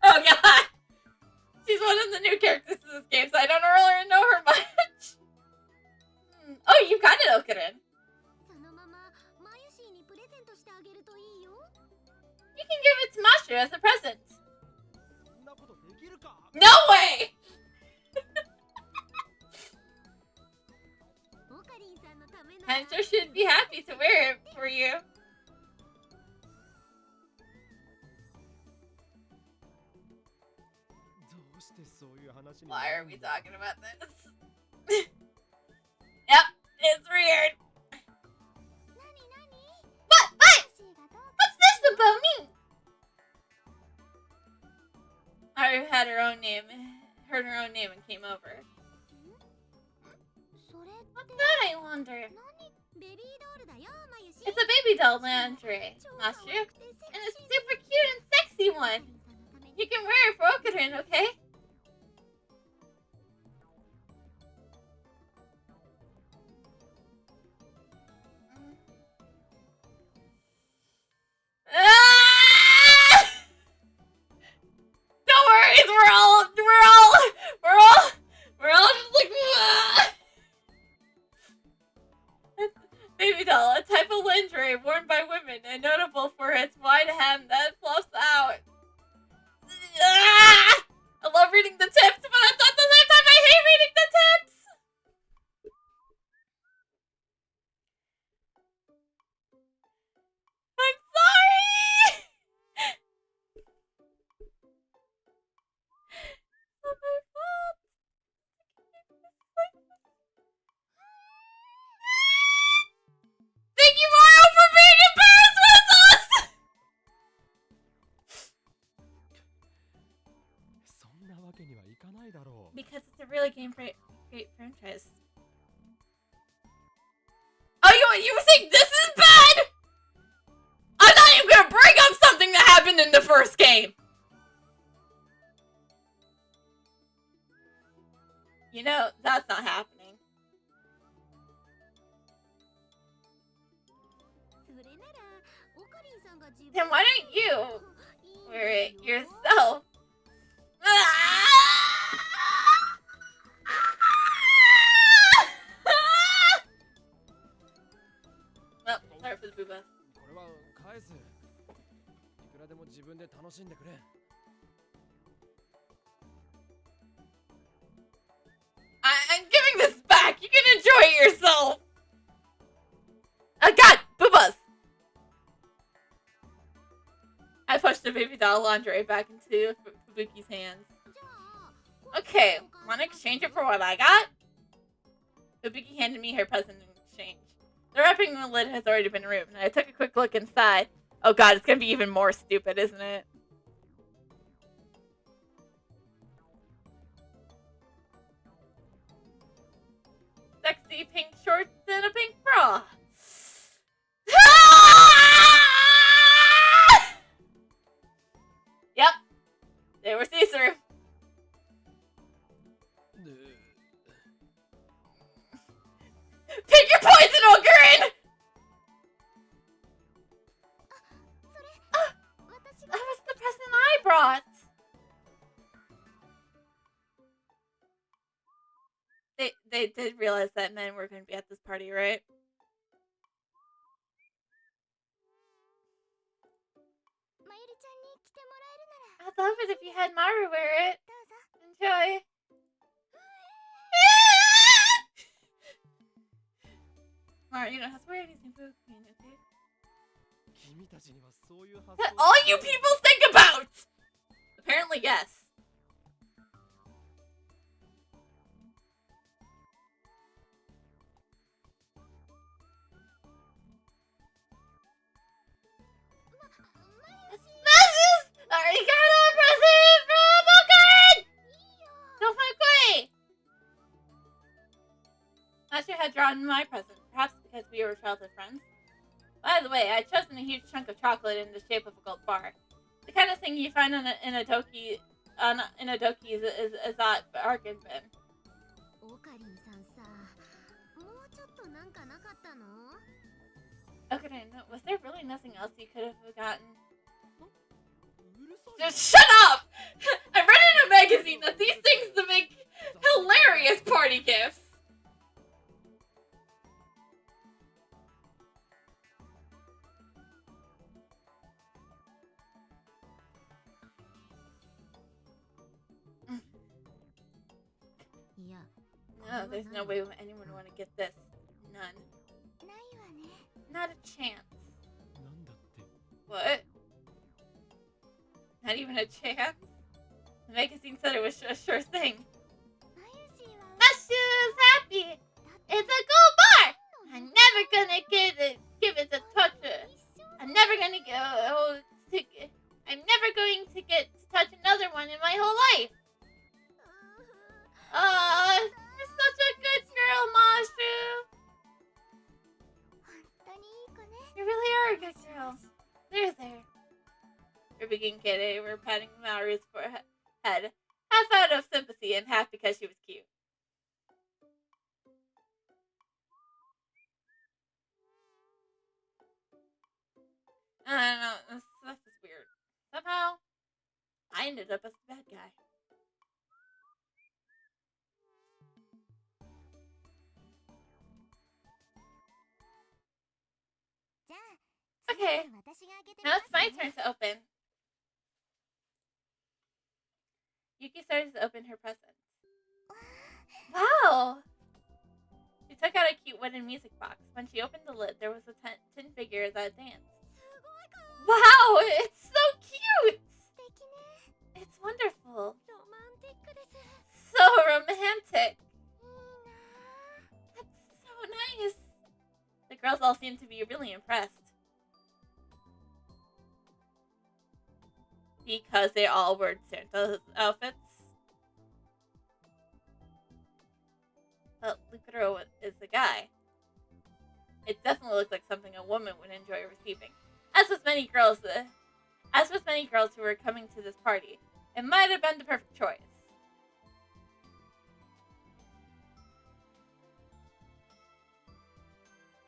Oh god! She's one of the new characters in this game, so I don't really know her much. Oh, you got it, Okurin. You can give it to Mashu as a present. No way! Hensho should be happy to wear it for you. Why are we talking about this? Yep, it's weird. What? What's this about me? I had her own name, heard her own name and came over. What's that, I wonder? It's a baby doll lingerie, Mashu. And a super cute and sexy one. You can wear it for Okurin, okay? Don't worry, we're all just like baby doll, a type of lingerie worn by women and notable for its wide hem that fluffs out. I love reading the tips, but at the same time I hate reading the tips. I'm sorry. It's not my fault. Thank you, Mario, for being embarrassed with us! Because it's a really great franchise. Oh, you were saying this is bad? I'm not even gonna bring up something that happened in the first game. You know, that's not happening. Then why don't you wear it yourself? Well, sorry for the boo bus. I'm giving this back. You can enjoy it yourself. Oh god, boo bus. I pushed the baby doll lingerie back into Fubuki's hands. Okay, want to exchange it for what I got? Fubuki handed me her present in exchange. The wrapping lid has already been removed, and I took a quick look inside. Oh god, it's gonna be even more stupid, isn't it? Sexy pink shorts and a pink bra. Yep, they were see-through. Pick your poison, Okurin! That was the present I brought. They did realize that men were going to be at this party, right? I'd love it if you had Maru wear it. Enjoy. Maru, you don't have to wear anything for the community. Is that all you people think about? Apparently, yes. Arigato present from Okurin! Don't fuck away! Last year had drawn my present, perhaps because we were childhood friends. By the way, I'd chosen a huge chunk of chocolate in the shape of a gold bar. The kind of thing you find in a doki is that bargain bin. Okay, no, was there really nothing else you could have gotten? Just shut up! I read in a magazine that these things to make hilarious party gifts. No, there's no way anyone would want to get this. None. Not a chance. What? Not even a chance? The magazine said it was a sure thing. Mashu's happy! It's a gold bar! I'm never gonna give it a touch. I'm never going to get to touch another one in my whole life. You're such a good girl, Mashu. You really are a good girl. There. We're beginning kidding. We're patting Maru's forehead, half out of sympathy and half because she was cute. I don't know. This stuff is weird. Somehow, I ended up as the bad guy. Okay, now it's my turn to open. Yuki started to open her present. Wow! She took out a cute wooden music box. When she opened the lid, there was a tin figure that danced. Wow! It's so cute! It's wonderful. So romantic. That's so nice. The girls all seemed to be really impressed. Because they all wore Santa's outfits. But Lucero is the guy. It definitely looked like something a woman would enjoy receiving. As with many girls who were coming to this party, it might have been the perfect choice.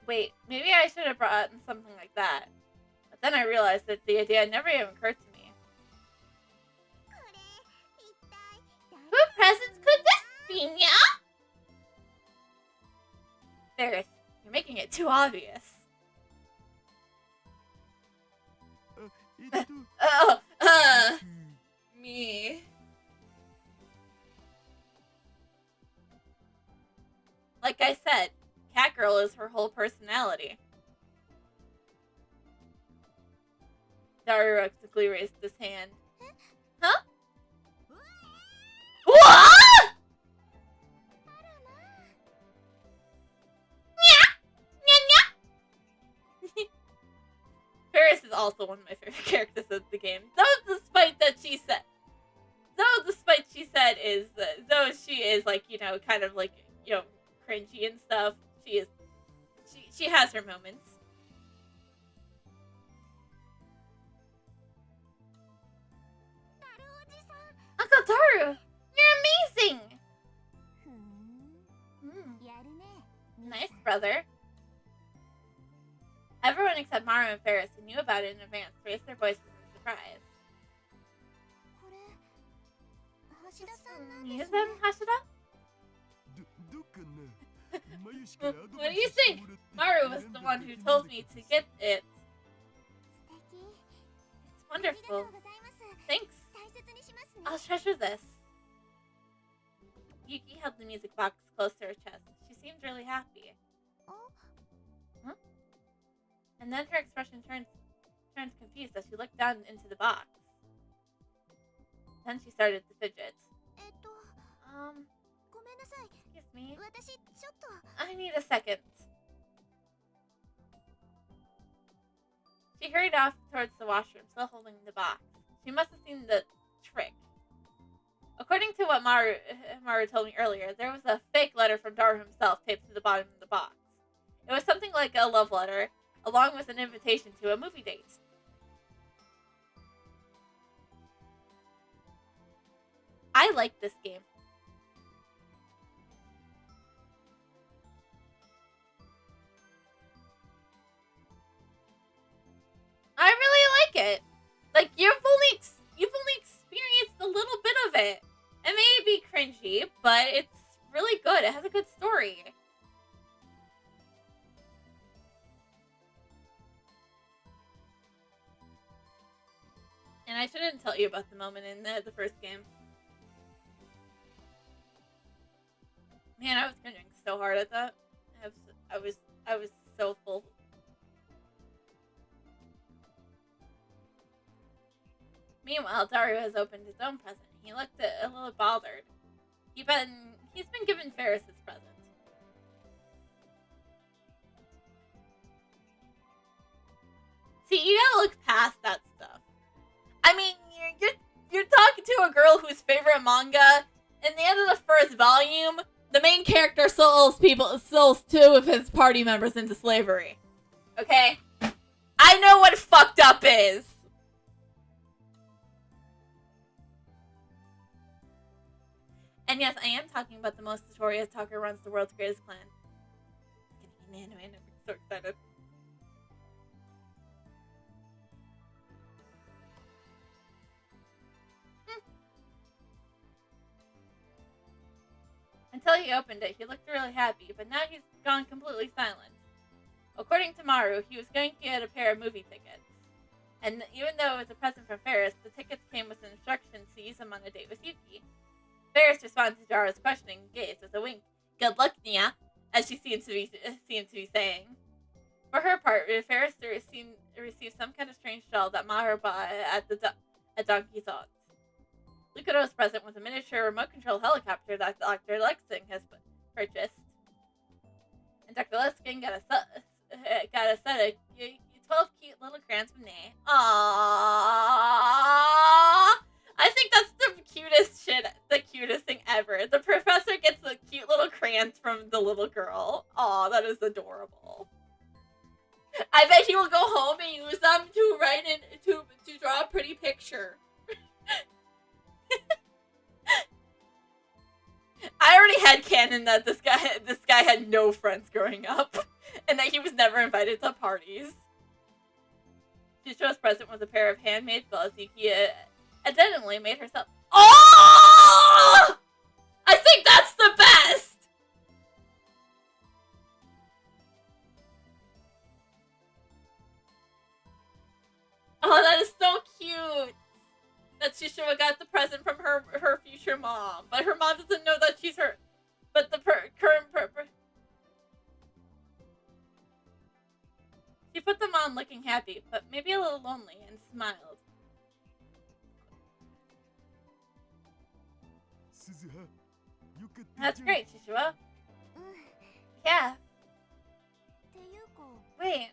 Wait, maybe I should have brought in something like that. But then I realized that the idea never even occurred to me. Who presents could this be, meow? Ferris, you're making it too obvious. Me. Like I said, Catgirl is her whole personality. Daru quickly raised his hand. Huh? What? Ferris is also one of my favorite characters of the game. Though despite she is like, you know, kind of like, you know, cringy and stuff, she has her moments. Uncle Daru, you're amazing! Nice, brother. Everyone except Maru and Ferris, who knew about it in advance, raised their voices in surprise. Is that Hashida? What do you think? Maru was the one who told me to get it. It's wonderful. Thanks. I'll treasure this. Yuki held the music box close to her chest. She seemed really happy. Huh? And then her expression turns confused as she looked down into the box. Then she started to fidget. Excuse me. I need a second. She hurried off towards the washroom, still holding the box. She must have seen the trick. According to what Maru told me earlier, there was a fake letter from Daru himself taped to the bottom of the box. It was something like a love letter, along with an invitation to a movie date. I like this game. Like, you've only experienced a little bit of it. It may be cringy, but it's really good. It has a good story. And I shouldn't tell you about the moment in the first game. Man, I was cringing so hard at that. I was so full. Meanwhile, Dario has opened his own present. He looked a little bothered. He's been given Ferris's present. See, you gotta look past that stuff. I mean, you're talking to a girl whose favorite manga. In the end of the first volume, the main character sells two of his party members into slavery. Okay? I know what fucked up is. And yes, I am talking about the most notorious talker runs the world's greatest clan. Man, I'm so excited. Until he opened it, he looked really happy, but now he's gone completely silent. According to Maru, he was going to get a pair of movie tickets. And even though it was a present from Ferris, the tickets came with instructions to use them on a date with Yuki. Ferris responded to Jara's questioning gaze with a wink. Good luck, Nia, as she seemed to be saying. For her part, Ferris received some kind of strange doll that Maru bought at Donkey Thoughts. Lucado's present was a miniature remote-controlled helicopter that Dr. Lexing has purchased. And Dr. Lexing got a set of 12 cute little crayons from Nay. Aww! I think that's the cutest thing ever. The professor gets the cute little crayons from the little girl. Aw, that is adorable. I bet he will go home and use them to draw a pretty picture. I already had canon that this guy had no friends growing up, and that he was never invited to parties. Shisho's present was a pair of handmade gloves Yuki evidently made herself. Oh! I think that's the best! Oh, that is so cute! That Shishiwa got the present from her future mom. But her mom doesn't know that she's her... But the current... She put them on looking happy, but maybe a little lonely, and smiled. That's great, Shishiwa. Yeah. Wait.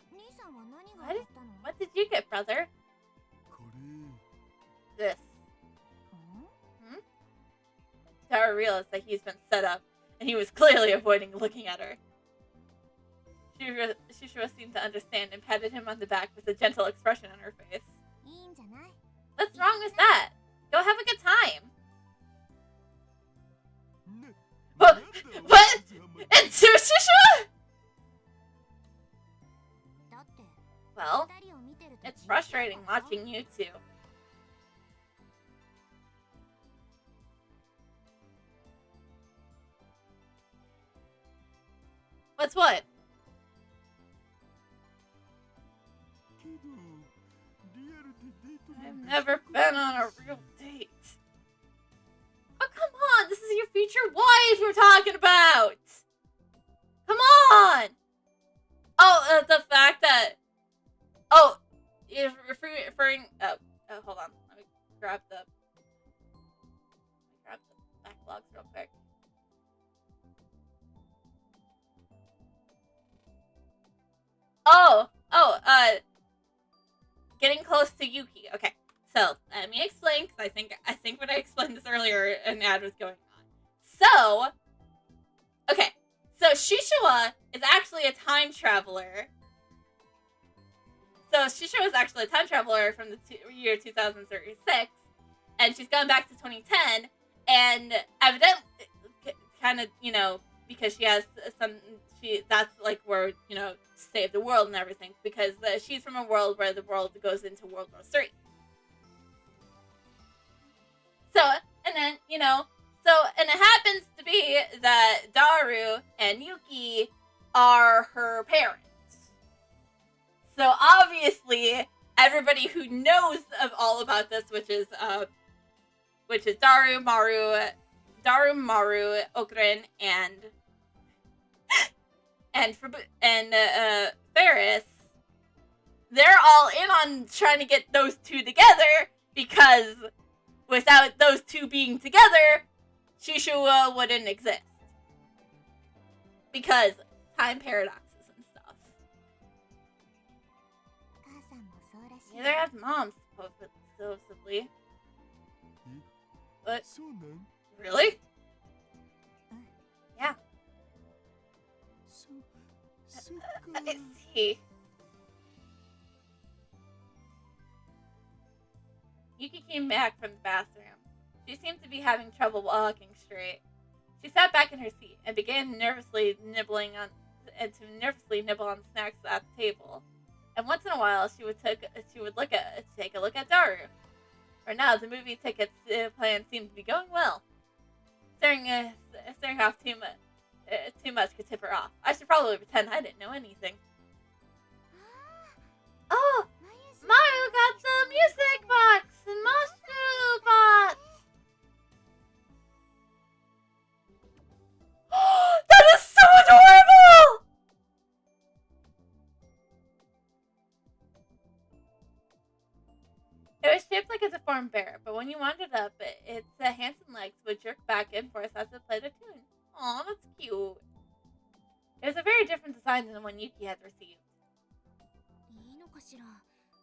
What did you get, brother? This. Hmm? Tara realized that he's been set up, and he was clearly avoiding looking at her. Shishiwa seemed to understand and patted him on the back with a gentle expression on her face. What's wrong with that? Go have a good time. What? It's Shishiwa? Well, it's frustrating watching you two. What's what? I've never been on a real date. Oh, come on! This is your future wife you're talking about! Come on! Oh, the fact that... Oh, you're referring... Oh, hold on. Let me grab the backlogs real quick. Getting close to Yuki. Okay, so let me explain, because I think when I explained this earlier, an ad was going on. So, okay, so Shishiwa is actually a time traveler. So Shishiwa is actually a time traveler from the year 2036, and she's gone back to 2010, and evidently, kind of, because she has that's like where, save the world and everything, because she's from a world where the world goes into World War III. So, and then, and it happens to be that Daru and Yuki are her parents. So obviously, everybody who knows of all about this, which is Daru, Maru, Okrin, and Ferris, they're all in on trying to get those two together, because without those two being together, Shishua wouldn't exist. Because time paradoxes and stuff. Neither has moms, supposedly. But really? Yeah. I see. Yuki came back from the bathroom. She seemed to be having trouble walking straight. She sat back in her seat and began nervously nibble on the snacks at the table. And once in a while, she would take a look at Daru. For now, the movie ticket plan seemed to be going well. Staring off too much could tip her off. I should probably pretend I didn't know anything. Oh, Mario got the music box and Master box. That is so adorable! It was shaped like a deformed bear, but when you wound it up, its hands and legs would jerk back and forth as it played a tune. Aw, that's cute. It was a very different design than the one Yuki had received.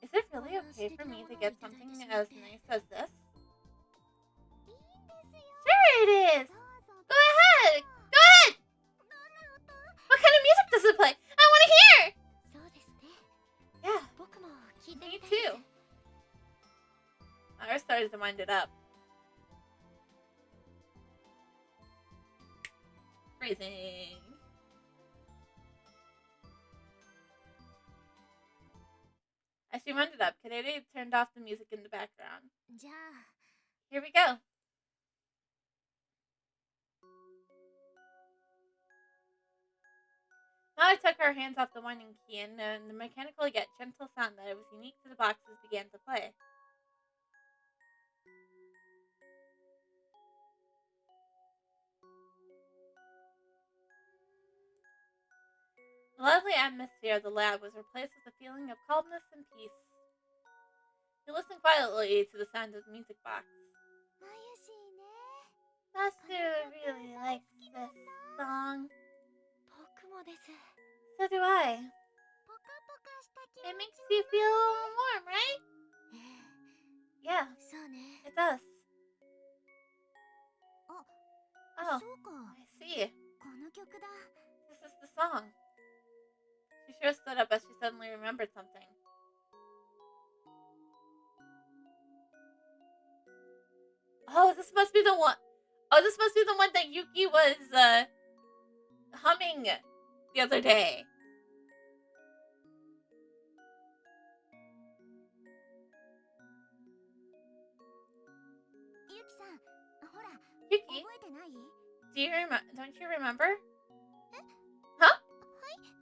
Is it really okay for me to get something as nice as this? Sure it is! Go ahead! Go ahead! What kind of music does it play? I want to hear! Yeah, me too. I started to wind it up. Freezing. As she wound it up, Kadede turned off the music in the background. Here we go. Now I took her hands off the winding key, and the mechanical yet gentle sound that was unique to the boxes began to play. The lovely atmosphere of the lab was replaced with a feeling of calmness and peace. He listened quietly to the sound of the music box. Master really likes this song. So do I. It makes you feel warm, right? Yeah, it does. Oh, I see. This is the song. She sure stood up as she suddenly remembered something. Oh, this must be the one. Oh, this must be the one that Yuki was humming the other day. Yuki, don't you remember? Huh?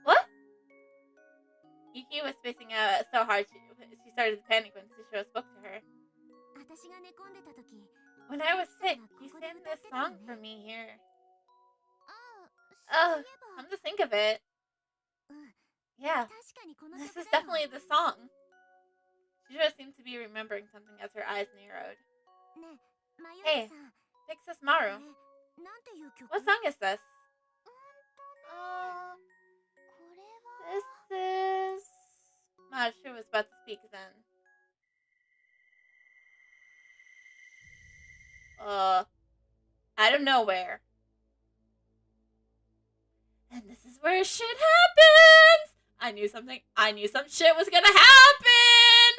What? Yuki was spacing out so hard she started to panic when Sushiro spoke to her. When I was sick, you sang this song for me here. Oh, come to think of it. Yeah, this is definitely the song. Sushiro seemed to be remembering something as her eyes narrowed. Hey, Pixis Maru. What song is this? This is... Maru was about to speak then. Out of nowhere. And this is where shit happens! I knew some shit was gonna happen!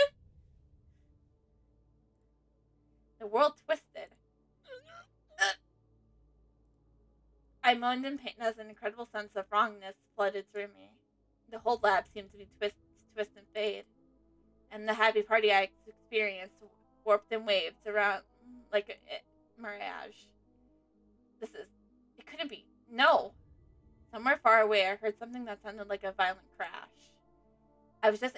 The world twisted. I moaned in pain as an incredible sense of wrongness flooded through me. The whole lab seemed to be twist and fade. And the happy party I experienced warped and waved around Mirage. It couldn't be. No. Somewhere far away, I heard something that sounded like a violent crash. I was just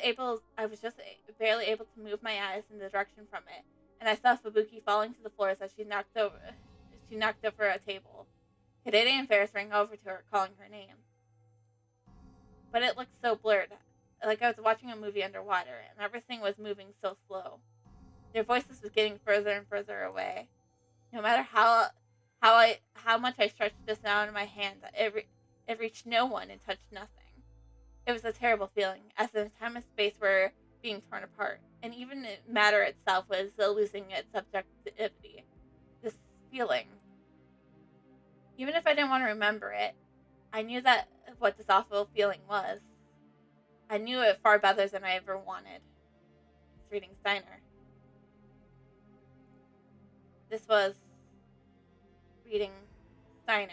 barely able to move my eyes in the direction from it, and I saw Fubuki falling to the floor as she knocked over a table. Kadede and Ferris ran over to her, calling her name. But it looked so blurred, like I was watching a movie underwater, and everything was moving so slow. Their voices was getting further and further away. No matter how much I stretched the sound in my hand, it reached no one and touched nothing. It was a terrible feeling, as the time and space were being torn apart, and even matter itself was losing its subjectivity. This feeling, even if I didn't want to remember it, I knew that what this awful feeling was. I knew it far better than I ever wanted. It's reading Steiner. This was reading Steiner.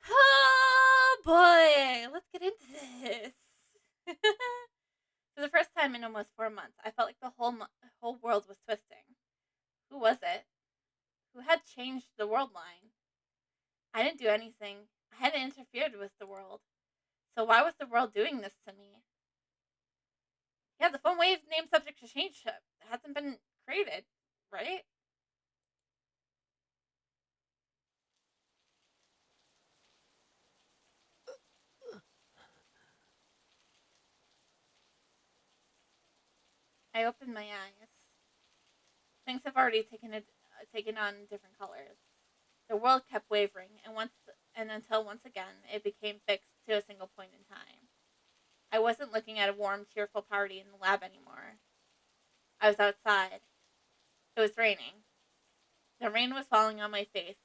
Oh boy, let's get into this. For the first time in almost 4 months, I felt like the whole world was twisting. Who was it? Who had changed the world line? I didn't do anything. I hadn't interfered with the world. So why was the world doing this to me? Yeah, the phone wave name subject to change hasn't been created, right? I opened my eyes. Things have already taken on different colors. The world kept wavering, and until once again it became fixed to a single point in time. I wasn't looking at a warm, cheerful party in the lab anymore. I was outside. It was raining. The rain was falling on my face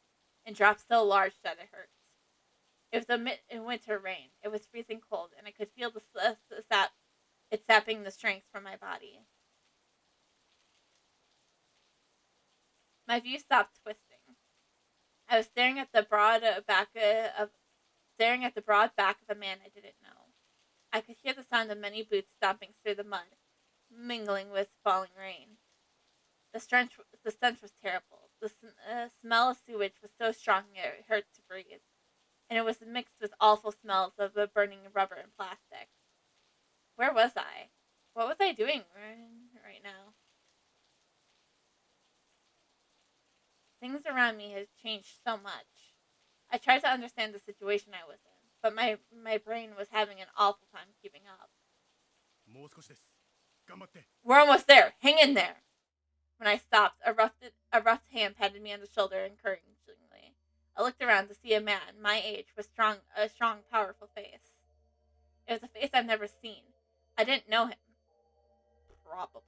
in drops so large that it hurt. It was a winter rain. It was freezing cold, and I could feel it sapping the strength from my body. My view stopped twisting. I was staring at the broad back of a man I didn't know. I could hear the sound of many boots stomping through the mud, mingling with falling rain. The stench was terrible. The smell of sewage was so strong it hurt to breathe, and it was mixed with awful smells of burning rubber and plastic. Where was I? What was I doing right now? Things around me had changed so much. I tried to understand the situation I was in, but my brain was having an awful time keeping up. もう少しです。頑張って。 We're almost there. Hang in there. When I stopped, a rough hand patted me on the shoulder encouragingly. I looked around to see a man my age with a strong, powerful face. It was a face I've never seen. I didn't know him. Probably.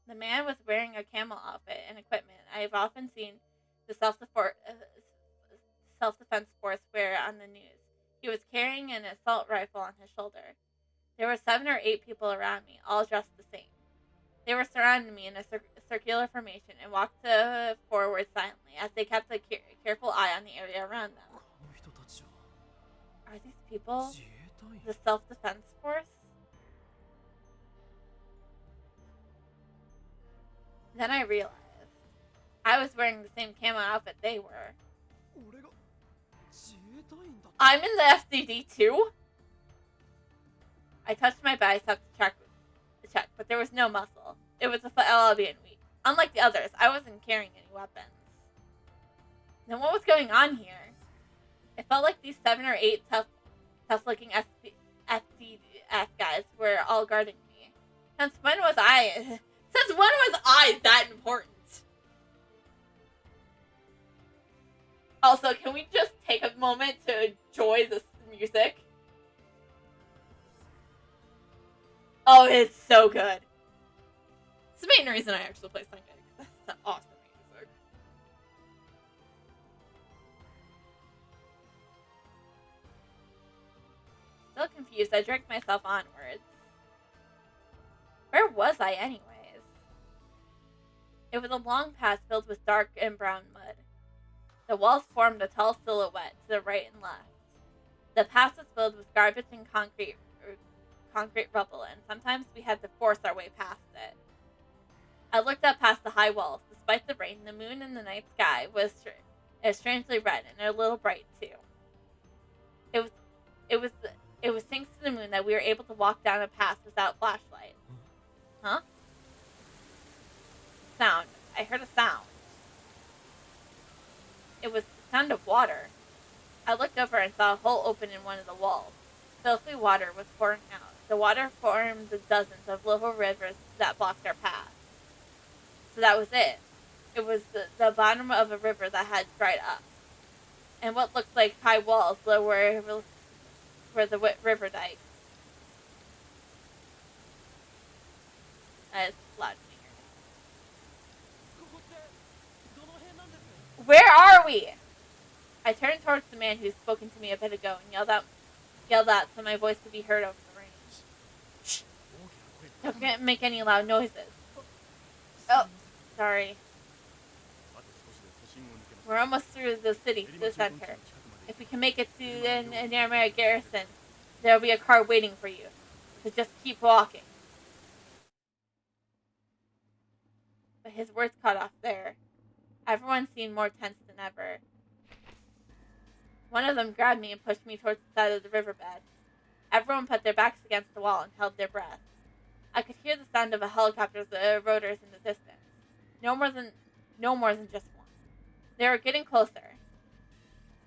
The man was wearing a camel outfit and equipment I've often seen the self-defense force wear on the news. He was carrying an assault rifle on his shoulder. There were 7 or 8 people around me, all dressed the same. They were surrounding me in a circular formation and walked forward silently as they kept a careful eye on the area around them. Are these people the self-defense force? Then I realized I was wearing the same camo outfit they were. I'm in the FDD too? I touched my bicep to check, but there was no muscle. It was a foot LL being weak. Unlike the others, I wasn't carrying any weapons. Then what was going on here? It felt like these 7 or 8 tough-looking FDF guys were all guarding me. Since when was I that important? Also, can we just take a moment to enjoy this music? Oh, it's so good. It's the main reason I actually play Sunday, because that's awesome music. Still confused, I dragged myself onwards. Where was I, anyways? It was a long pass filled with dark and brown mud. The walls formed a tall silhouette to the right and left. The pass was filled with garbage and concrete rubble, and sometimes we had to force our way past it. I looked up past the high walls. Despite the rain, the moon in the night sky was strangely red and a little bright too. It was thanks to the moon that we were able to walk down a pass without flashlights. Huh? Sound. I heard a sound. It was the sound of water. I looked over and saw a hole open in one of the walls. Filthy water was pouring out. The water formed dozens of little rivers that blocked our path. So that was it. It was the bottom of a river that had dried up. And what looked like high walls were the river dikes. That is loud to me. Where are we? I turned towards the man who'd spoken to me a bit ago and yelled out so my voice could be heard over the rain. Shh! Don't make any loud noises. Oh, sorry. We're almost through the city, the center. If we can make it to the nearby garrison, there'll be a car waiting for you. So just keep walking. But his words cut off there. Everyone seemed more tense than ever. One of them grabbed me and pushed me towards the side of the riverbed. Everyone put their backs against the wall and held their breath. I could hear the sound of a helicopter's rotors in the distance. No more than just one. They were getting closer.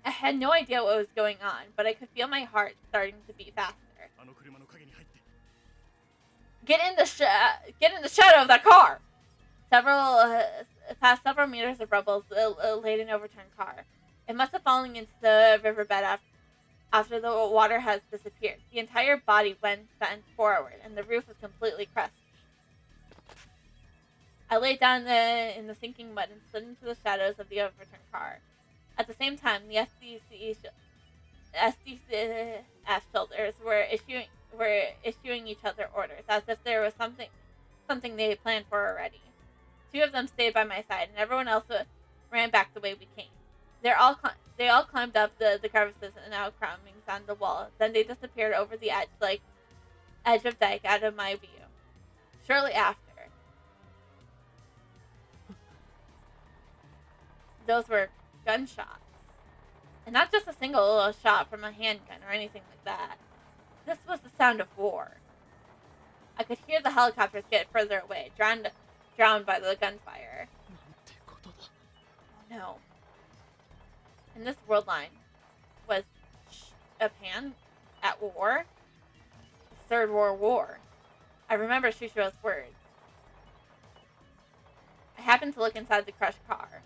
I had no idea what was going on, but I could feel my heart starting to beat faster. Get in the shadow of that car! Past several meters of rubble laid an overturned car. It must have fallen into the riverbed after the water has disappeared. The entire body bent forward, and the roof was completely crushed. I lay down in the sinking mud and slid into the shadows of the overturned car. At the same time, the SDF soldiers were issuing each other orders, as if there was something they had planned for already. Two of them stayed by my side, and everyone else ran back the way we came. They all climbed up the crevices and outcroppings on the wall. Then they disappeared over the edge of dike out of my view. Shortly after, those were gunshots. And not just a single little shot from a handgun or anything like that. This was the sound of war. I could hear the helicopters get further away, drowned by the gunfire. Oh no. And this world line was Japan at war. The Third World War. I remember Shushiro's words. I happened to look inside the crushed car.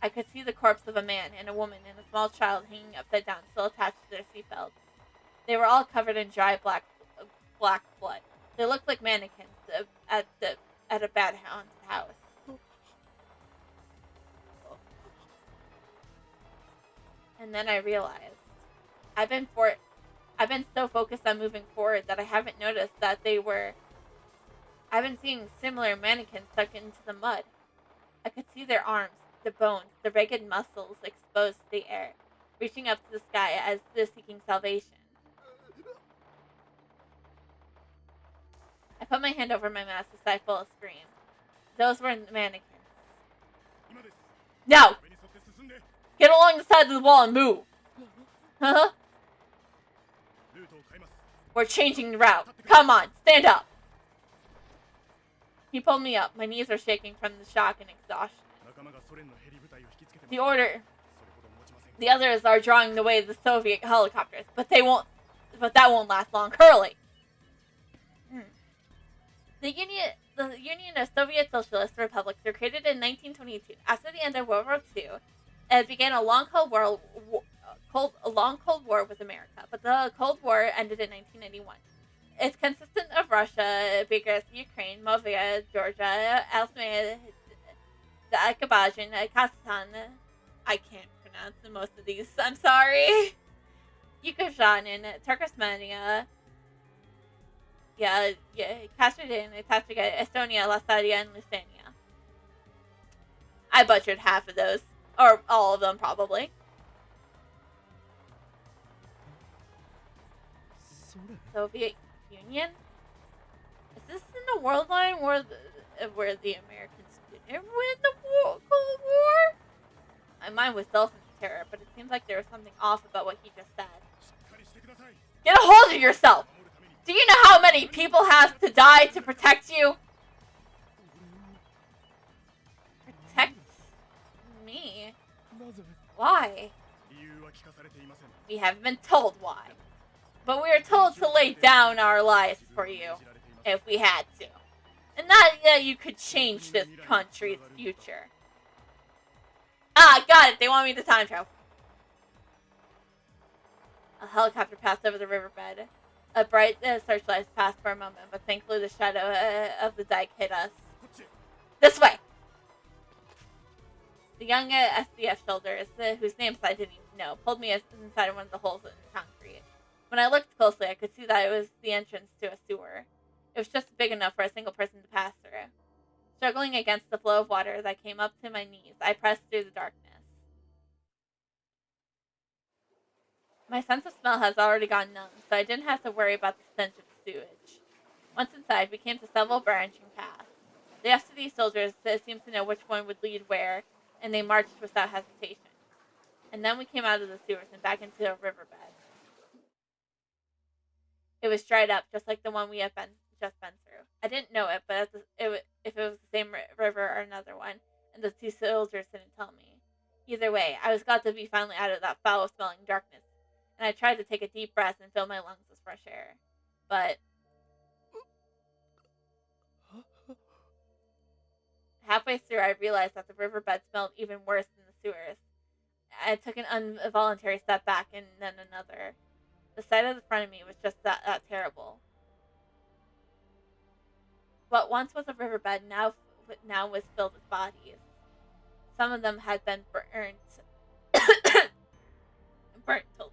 I could see the corpse of a man and a woman and a small child hanging upside down, still attached to their seatbelts. They were all covered in dry black blood. They looked like mannequins at a bad haunted house. And then I realized I've been so focused on moving forward that I haven't noticed that I've been seeing similar mannequins stuck into the mud. I could see their arms, the bones, the ragged muscles exposed to the air, reaching up to the sky as if seeking salvation. I put my hand over my mouth to stifle a scream. Those were mannequins. Now! Get along the side of the wall and move! Huh? We're changing the route. Come on, stand up! He pulled me up. My knees were shaking from the shock and exhaustion. The others are drawing the way of the Soviet helicopters, but that won't last long. Hurley! The Union of Soviet Socialist Republics were created in 1922. After the end of World War II, it began a long Cold War with America, but the Cold War ended in 1991. It's consistent of Russia, Belarus, Ukraine, Moldova, Georgia, Alabama, Azerbaijan, Kazakhstan. I can't pronounce most of these. I'm sorry. Yukushanin, Turkesmania, Kastradin, Tachiga, Estonia, Lasadia, and Lusania. I butchered half of those. Or all of them, probably. それ Soviet Union? Is this in the world line where the Americans didn't win the Cold War? My mind was dull from the terror, but it seems like there was something off about what he just said. しっかりしてください Get a hold of yourself! 守るために Do you know how many people have to die to protect you? Protect me? なぜ Why? 理由は聞かされていません We haven't been told why. But we are told to lay down our lives for you, if we had to. And not that you could change this country's future. Ah, got it! They want me to time travel. A helicopter passed over the riverbed. A bright searchlight passed for a moment, but thankfully the shadow of the dike hit us. こっち This way! The young SDF soldiers, whose names I didn't even know, pulled me inside of one of the holes in the concrete. When I looked closely, I could see that it was the entrance to a sewer. It was just big enough for a single person to pass through. Struggling against the flow of water that came up to my knees, I pressed through the darkness. My sense of smell has already gone numb, so I didn't have to worry about the stench of the sewage. Once inside, we came to several branching paths. The SD soldiers seemed to know which one would lead where, and they marched without hesitation. And then we came out of the sewers and back into a riverbed. It was dried up, just like the one we had just been through. I didn't know it, but if it was the same river or another one, and the two soldiers didn't tell me. Either way, I was glad to be finally out of that foul-smelling darkness, and I tried to take a deep breath and fill my lungs with fresh air. But halfway through, I realized that the riverbed smelled even worse than the sewers. I took an involuntary step back and then another. The sight of the front of me was just that terrible. What once was a riverbed now was filled with bodies. Some of them had been burnt till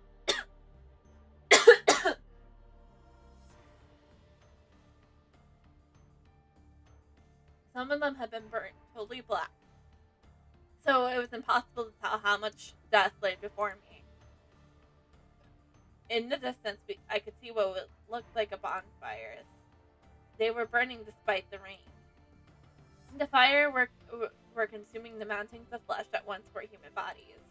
some of them had been burnt totally black. So it was impossible to tell how much death lay before me. In the distance, I could see what looked like a bonfire. They were burning despite the rain. The fire were consuming the mountains of flesh that once were human bodies.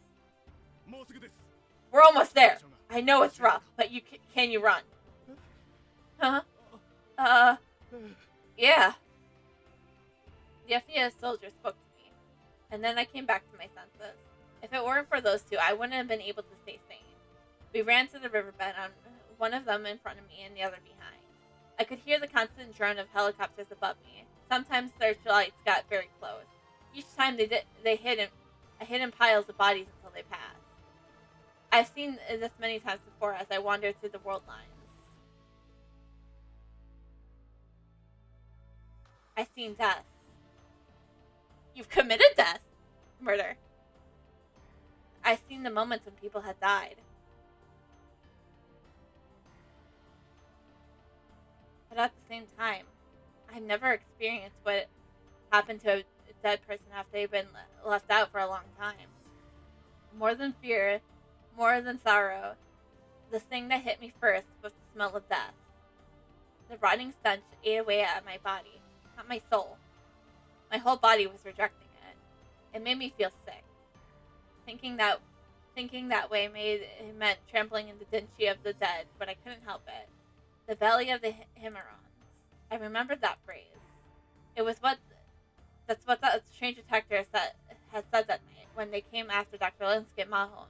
もうすぐです We're almost there. I know it's rough, but can you run? Huh? Yeah. The FDS soldier spoke to me, and then I came back to my senses. If it weren't for those two, I wouldn't have been able to stay sane. We ran to the riverbed, on one of them in front of me and the other behind. I could hear the constant drone of helicopters above me. Sometimes searchlights got very close. Each time I hid in piles of bodies until they passed. I've seen this many times before as I wandered through the world lines. I've seen death. You've committed death. Murder. I've seen the moments when people had died. But at the same time, I've never experienced what happened to a dead person after they've been left out for a long time. More than fear, more than sorrow, the thing that hit me first was the smell of death. The rotting stench ate away at my body, not my soul. My whole body was rejecting it. It made me feel sick. Thinking that way meant trampling in the dingy of the dead, but I couldn't help it. The valley of the Himerons. I remembered that phrase. That's what the strange detector had said that night when they came after Dr. Linsky at Mahone.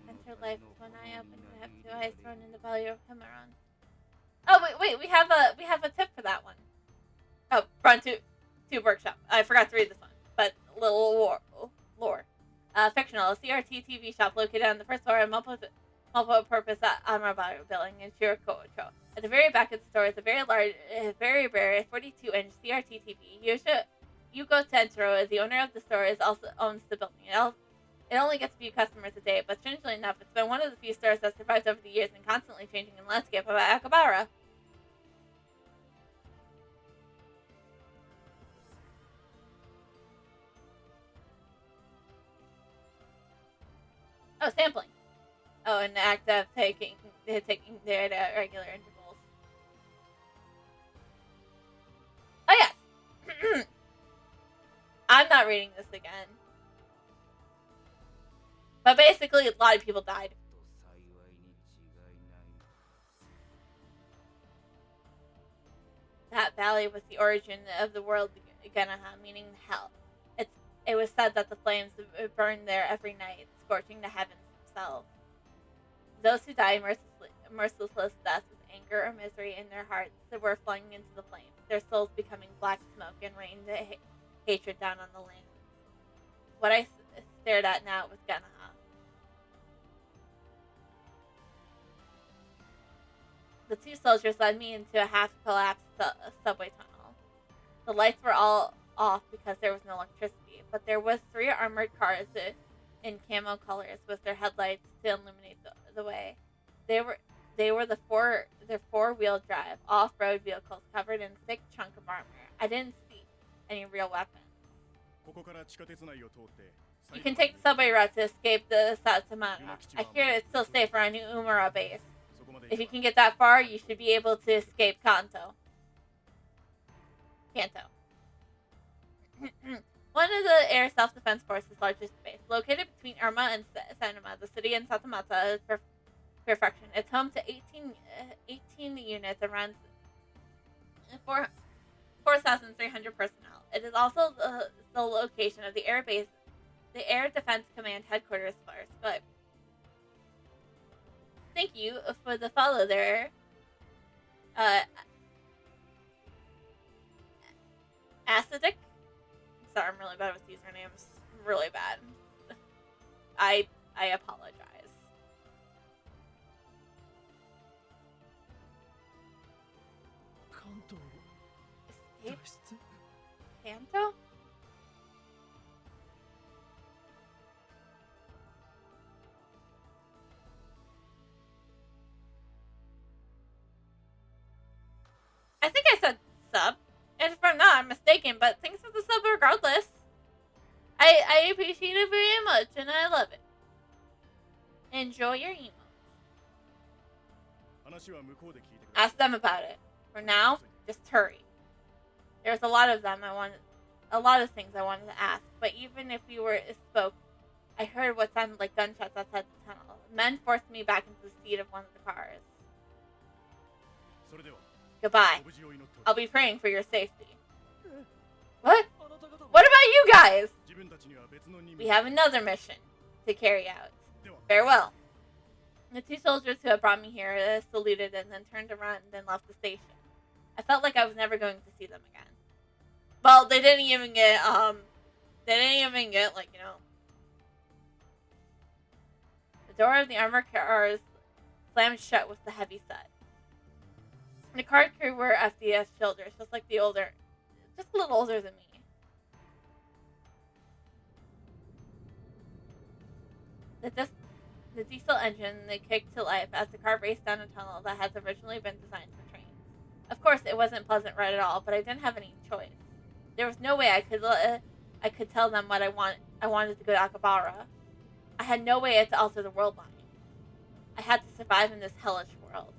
Enter life with one eye open to have two eyes thrown in the valley of Himeron. Oh wait, we have a tip for that one. Oh, Front Tube Workshop. I forgot to read this one, but little lore. Fictional, a CRT TV shop located on the first floor of multi-purpose automobile building in Shirakocho. At the very back of the store is a very large, very rare 42-inch CRT TV, Yuko Tetsuro is the owner of the store, is also owns the building. It only gets a few customers a day, but strangely enough, it's been one of the few stores that survived over the years and constantly changing the landscape of Akihabara. Oh, sampling. Oh, an act of taking their regular intervals. Oh yes. I'm not reading this again. But basically, a lot of people died. That valley was the origin of the word Genaha, meaning hell. It was said that the flames burned there every night, scorching the heavens themselves. Those who died merciless deaths with anger or misery in their hearts were flung into the flames, their souls becoming black smoke and rained hatred down on the land. What I stared at now was Genaha. The two soldiers led me into a half-collapsed subway tunnel. The lights were all off because there was no electricity, but there was 3 armored cars in camo colors with their headlights to illuminate the way. They were the four-wheel drive off-road vehicles covered in thick chunk of armor. I didn't see any real weapons. You can take the subway route to escape the Satsumara. I hear it's still safer on Umura base. If you can get that far, you should be able to escape Kanto. One of the Air Self-Defense Force's largest base, located between Irma and Sanuma, the city in Satomata Prefecture. It's home to 18 units around 4,300 personnel. It is also the location of the Air Defense Command headquarters first, but thank you for the follow there. Acidic. Sorry, I'm really bad with usernames. Really bad. I apologize. Escape? Kanto? I think I said sub. And if I'm not, I'm mistaken, but thanks for the sub regardless. I appreciate it very much, and I love it. Enjoy your emote. Ask them about it. For now, just hurry. There's a lot of them a lot of things I wanted to ask, but even if we spoke, I heard what sounded like gunshots outside the tunnel. Men forced me back into the seat of one of the cars. Goodbye. I'll be praying for your safety. What? What about you guys? We have another mission to carry out. Farewell. The 2 soldiers who had brought me here saluted and then turned around and then left the station. I felt like I was never going to see them again. Well, they didn't even get, like, you know. The door of the armored cars slammed shut with a heavy thud. The car crew were FDS children, just a little older than me. The diesel engine kicked to life as the car raced down a tunnel that had originally been designed for trains. Of course, it wasn't pleasant right at all, but I didn't have any choice. There was no way I could tell them what I wanted to go to Akihabara. I had no way to alter the world line. I had to survive in this hellish world.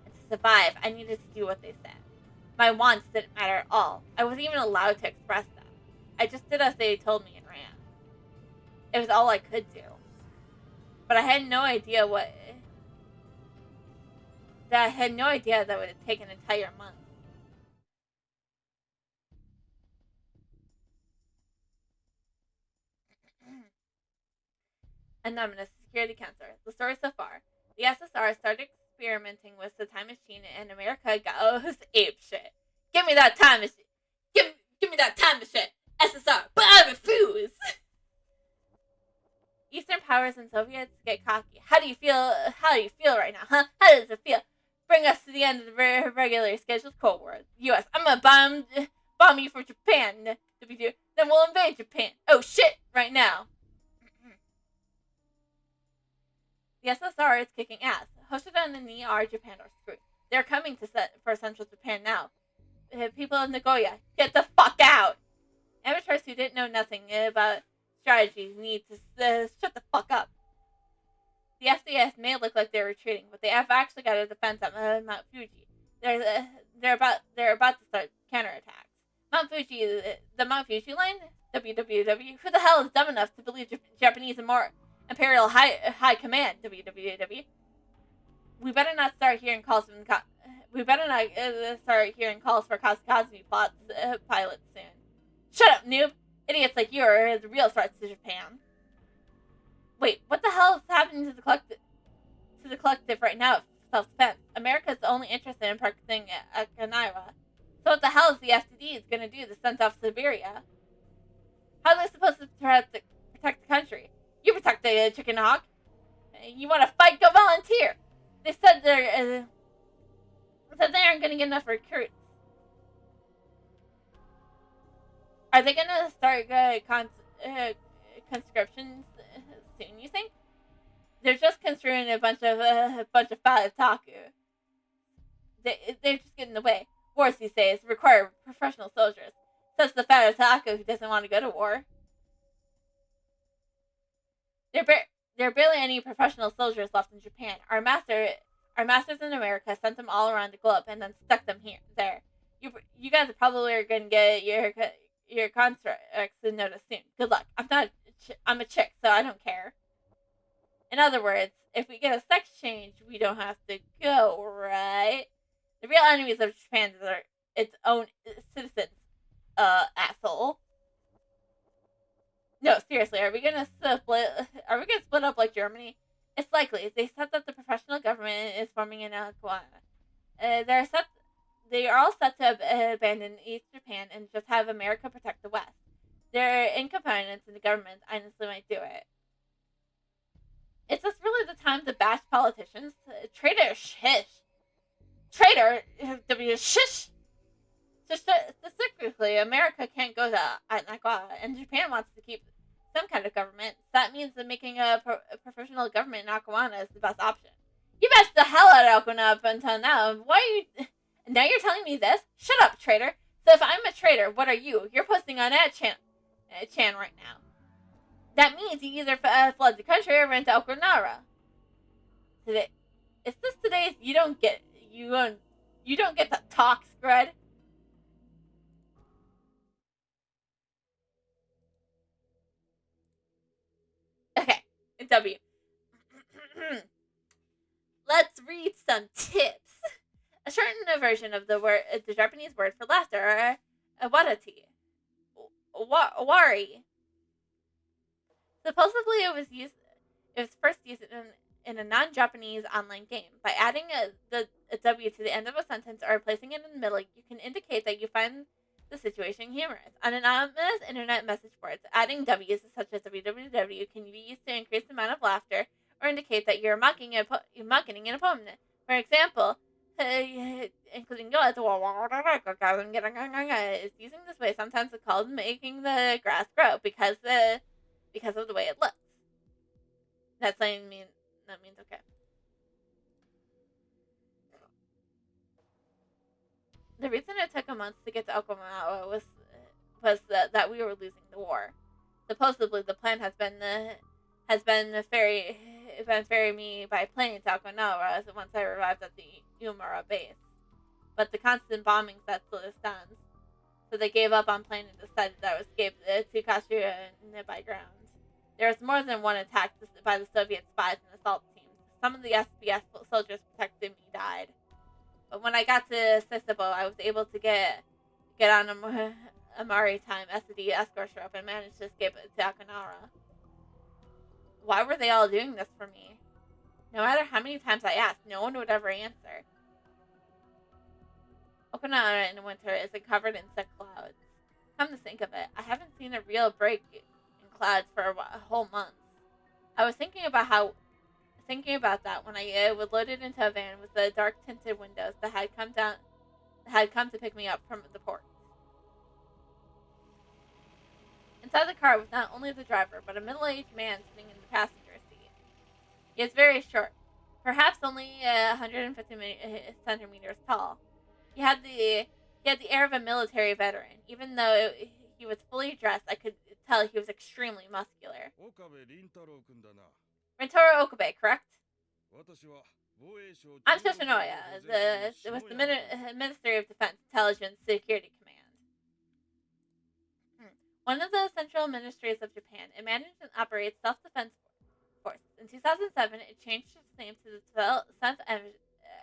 And to survive, I needed to do what they said. My wants didn't matter at all. I wasn't even allowed to express them. I just did as they told me and ran. It was all I could do. But I had no idea that would take an entire month. And I'm a security counselor. The story so far. The SSR started experimenting with the time machine and America goes apeshit. Give me that time machine. Give me that time machine. SSR. But I refuse. Eastern powers and Soviets get cocky. How do you feel right now, huh? How does it feel? Bring us to the end of the regularly scheduled Cold War. U.S. I'm gonna bomb you from Japan. Then we'll invade Japan. Oh shit! Right now. The SSR is kicking ass. Hoshida and the ER Japan are screwed. They're coming for central Japan now. People of Nagoya, get the fuck out! Amateurs who didn't know nothing about strategies need to shut the fuck up. The FDS may look like they're retreating, but they have actually got a defense at Mount Fuji. They're about to start counterattacks. Mount Fuji, the Mount Fuji line, WWW. Who the hell is dumb enough to believe Japanese and more Imperial High Command, WWW? We better not start hearing calls from for Kamikaze pilots soon. Shut up, noob! Idiots like you are the real threats to Japan. Wait, what the hell is happening to the collective right now? Self-defense. America is only interested in protecting Okinawa. So what the hell is the FTD going to do to send off Siberia? How are they supposed to protect the country? You protect the chicken hawk. You want to fight? Go volunteer. They said they aren't going to get enough recruits. Are they going to start conscriptions soon, you think? They're just construing a bunch of Falataku. They're just getting in the way. Wars these days require professional soldiers. Says the Falataku who doesn't want to go to war. There are barely any professional soldiers left in Japan. Our masters in America sent them all around the globe and then stuck them there. You guys probably are going to get your contracts notice soon. Good luck. I'm a chick, so I don't care. In other words, if we get a sex change, we don't have to go, right? The real enemies of Japan are its own citizens, asshole. No, seriously, are we gonna split up like Germany? It's likely. They said that the professional government is forming in Okinawa. They are all set to abandon East Japan and just have America protect the West. Their incompetence in the government honestly might do it. Is this really the time to bash politicians? Traitor shish. Traitor shish. Specifically, America can't go to Okinawa, and Japan wants to keep some kind of government. That means that making a professional government in Okinawa is the best option. You bashed the hell out of Okinawa up until now. Why are you... Now you're telling me this? Shut up, traitor. So if I'm a traitor, what are you? You're posting on Chan right now. That means you either flood the country or rent to Okinawa. Today, is this today's you don't get to talk, Scrud? Okay, W. Let's read some tips. A shortened version of the Japanese word for laughter are warati. Wari. Supposedly, it was first used in a non-Japanese online game. By adding a W to the end of a sentence or placing it in the middle, you can indicate that you find the situation humorous. On anonymous internet message boards, adding W's such as www can be used to increase the amount of laughter or indicate that you're mocking an opponent. For example, including is using this way sometimes it's called making the grass grow because of the way it looks. That means okay. The reason it took a month to get to Okinawa was that we were losing the war. Supposedly, the plan has been ferry me by plane to Okinawa once I arrived at the Umura base. But the constant bombings that still stands. So they gave up on plane and decided that I would escape to Kashira by ground. There was more than one attack by the Soviet spies and assault teams. Some of the SBS soldiers protecting me died. But when I got to Sasebo, I was able to get on a maritime SD escort ship and managed to escape to Okinawa. Why were they all doing this for me? No matter how many times I asked, no one would ever answer. Okinawa in winter is covered in thick clouds. Come to think of it, I haven't seen a real break in clouds for a whole month. I was thinking about that when I was loaded into a van with the dark tinted windows that had come to pick me up from the port. Inside the car was not only the driver, but a middle-aged man sitting in the passenger seat. He is very short, perhaps only 150 centimeters tall. He had the air of a military veteran. Even though he was fully dressed, I could tell he was extremely muscular. Rentaro Okabe, correct? I'm Shoshinoya. It was the Ministry of Defense Intelligence Security Command. One of the central ministries of Japan. It manages and operates self-defense forces. In 2007, it changed its name to the Defense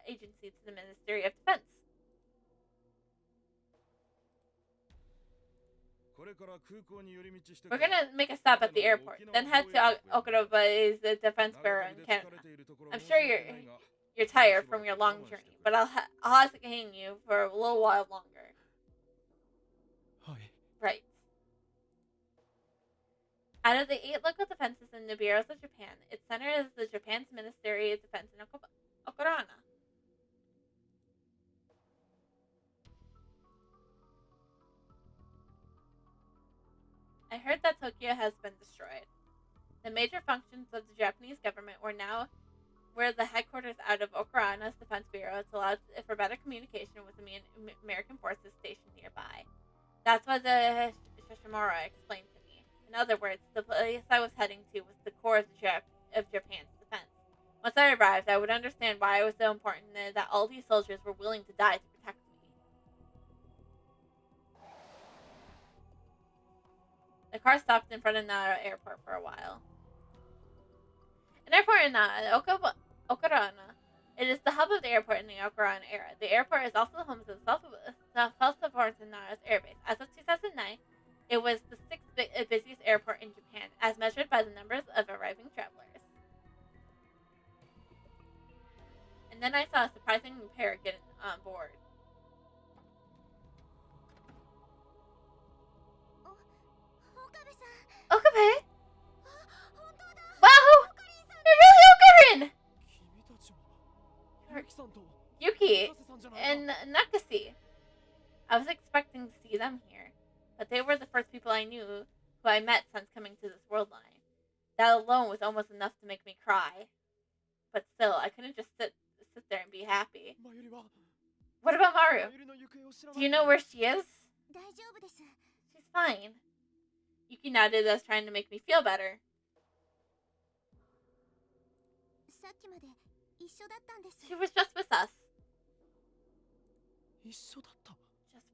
Agency to the Ministry of Defense. We're gonna make a stop at the airport, then head to Okuroba's Defense Bureau in Canada. I'm sure you're tired from your long journey, but I'll hang you for a little while longer. Right. Out of the 8 local defenses in the bureaus of Japan, its center is the Japan's Ministry of Defense in Okurana. I heard that Tokyo has been destroyed. The major functions of the Japanese government were the headquarters out of Okurana's Defense Bureau to allow for better communication with the American forces stationed nearby. That's what the Shishimura explained to me. In other words, the place I was heading to was the core of Japan's defense. Once I arrived, I would understand why it was so important that all these soldiers were willing to die to protect me. The car stopped in front of Nara Airport for a while. An airport in Okurana. It is the hub of the airport in the Okurana era. The airport is also the home of the self-supporting Nara's airbase. As of 2009, it was the 6th busiest airport in Japan, as measured by the numbers of arriving travelers. And then I saw a surprising pair get on board. Okabe? Wow! You're really Okarin! Yuki and Nakasi. I was expecting to see them here, but they were the first people I knew who I met since coming to this world line. That alone was almost enough to make me cry. But still, I couldn't just sit there and be happy. What about Maru? Do you know where she is? She's fine. Yuki nodded as trying to make me feel better. She was just with us. Just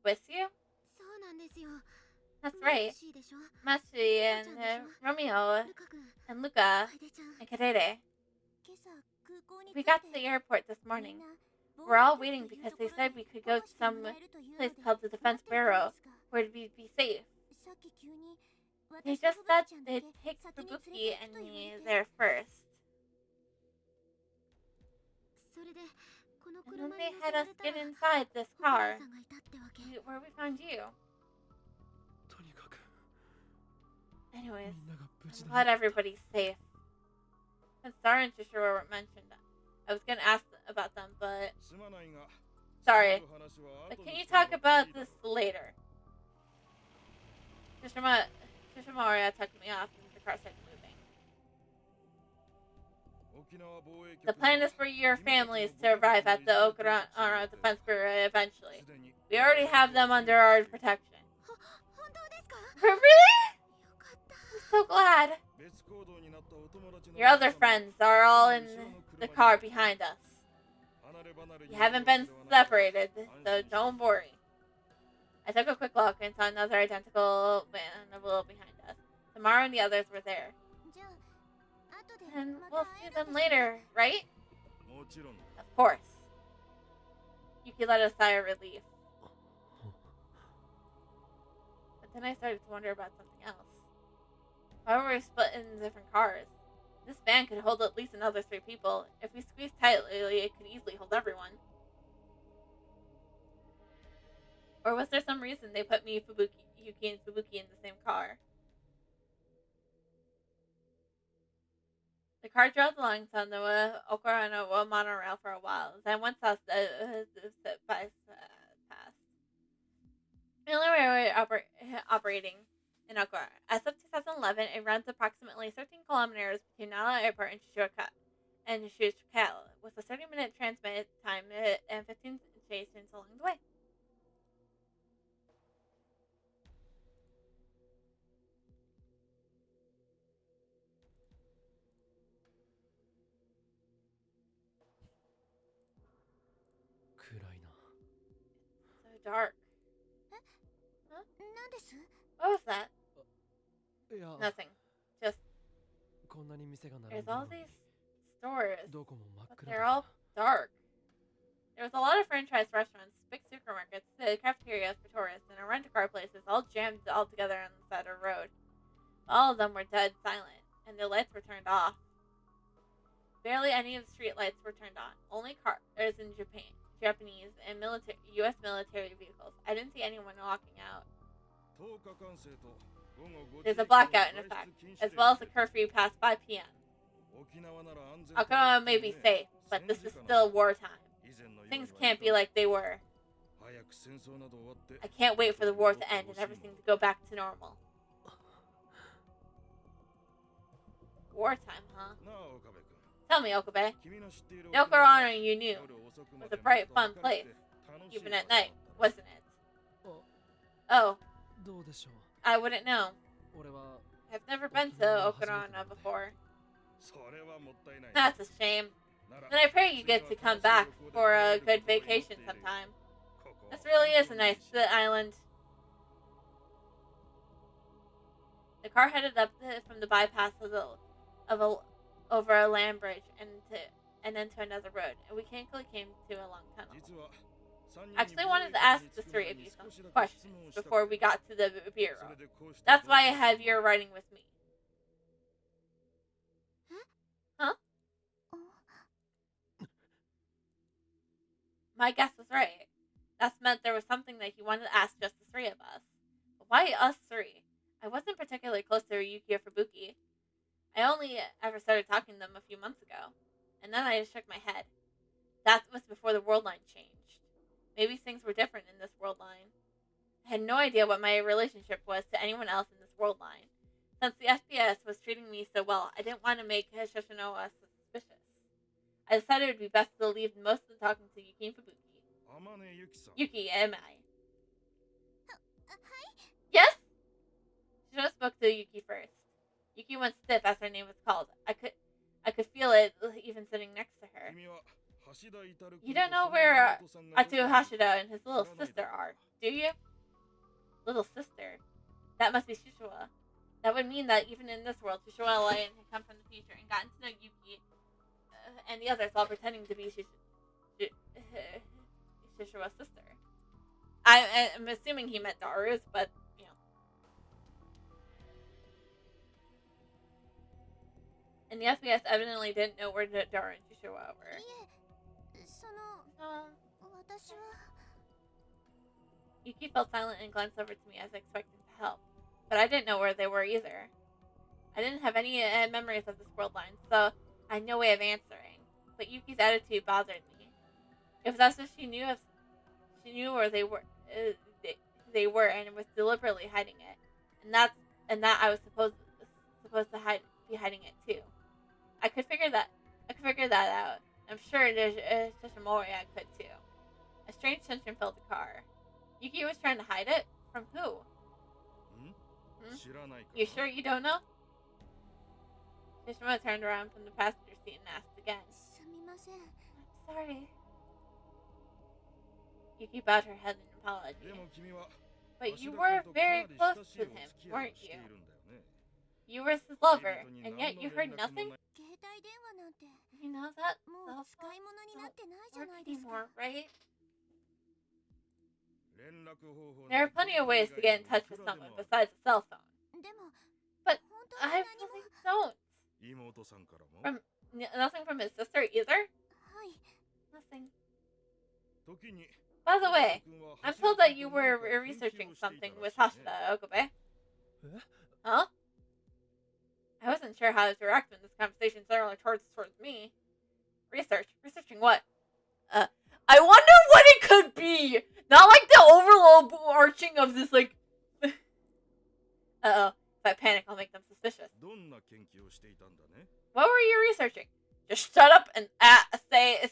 with you? That's right. Machi and Romeo and Luca and Karere. We got to the airport this morning. We're all waiting because they said we could go to some place called the Defense Bureau where we'd be safe. They just said they'd take Fubuki and me there first. And then they had us get inside this car where we found you. Anyways, I'm glad everybody's safe. Since Star and Shishiro weren't mentioned, I was gonna ask about them, but sorry. But can you talk about this later? Shishimura took me off and the car started moving. The plan is for your families to arrive at the Okurana Defense Bureau eventually. We already have them under our protection. Really? I'm so glad. Your other friends are all in the car behind us. You haven't been separated, so don't worry. I took a quick look and saw another identical van below behind us. Tamara and the others were there. And we'll see them later, right? Of course. Yuki let a sigh of relief. But then I started to wonder about something else. Why were we split in different cars? This van could hold at least another 3 people. If we squeeze tightly, it could easily hold everyone. Or was there some reason they put Yuki and Fubuki in the same car? The car drove along on the Okurana monorail for a while. Then once us passed. The only railway operating in Okura. As of 2011, it runs approximately 13 kilometers between Nara Airport and Shizuoka and Shushikal, with a 30-minute transmit time and 15 stations along the way. So dark. Huh? What was that? Nothing. Just there's all these stores, but they're all dark. There was a lot of franchise restaurants, big supermarkets, cafeterias for tourists, and rent-a-car places all jammed all together on the side of the road. All of them were dead silent, and their lights were turned off. Barely any of the street lights were turned on. Only cars in Japanese and U.S. military vehicles. I didn't see anyone walking out. There's a blackout in effect, as well as a curfew past 5 p.m. Okinawa may be safe, but this is still wartime. Things can't be like they were. I can't wait for the war to end and everything to go back to normal. Wartime, huh? Tell me, Okabe. The Okirano you knew was a bright, fun place, even at night, wasn't it? Oh, I wouldn't know. I've never been to Okirana before. That's a shame. Then I pray you get to come back for a good vacation sometime. This really is a nice island. The car headed up from the bypass over a land bridge and then to another road, and we quickly came to a long tunnel. I actually wanted to ask the three of you some questions before we got to the bureau. That's why I have you riding with me. Huh? My guess was right. That meant there was something that he wanted to ask just the three of us. But why us three? I wasn't particularly close to Yuki or Fubuki. I only ever started talking to them a few months ago. And then I just shook my head. That was before the world line changed. Maybe things were different in this world line. I had no idea what my relationship was to anyone else in this world line. Since the FPS was treating me so well, I didn't want to make Shoshinoa suspicious. I decided it would be best to leave most of the talking to Yuki and Fubuki. Yuki, am I? Yes? Shoshino spoke to Yuki first. Yuki went stiff as her name was called. I could feel it even sitting next to her. You don't know where Atu Hashida and his little sister are, do you? Little sister? That must be Shishiwa. That would mean that even in this world, Shishiwa Lion had come from the future and gotten to know Yuki and the others while pretending to be Shishiwa's sister. I'm assuming he meant Daru's, but, you know. And the SBS evidently didn't know where Daru and Shishiwa were. Yuki felt silent and glanced over to me as I expected to help. But I didn't know where they were either. I didn't have any memories of this world line, so I had no way of answering. But Yuki's attitude bothered me. It was as if she knew where they were, and was deliberately hiding it, and that I was supposed to be hiding it too. I could figure that out. I'm sure Shishimori could too. A strange tension filled the car. Yuki was trying to hide it? From who? You sure you don't know? Shishima turned around from the passenger seat and asked again. I'm sorry. Yuki bowed her head in apology. But you were very close to him, weren't you? You were his lover, and yet you heard nothing? You know that cell phones don't work anymore, right? There are plenty of ways to get in touch with someone besides a cell phone. But I really don't. Nothing from his sister either? Nothing. By the way, I'm told that you were researching something with Hashida, Okabe. Huh? I wasn't sure how to react when this conversation started towards me. Researching what? I wonder what it could be! Not like the overarching of this, like... Uh-oh.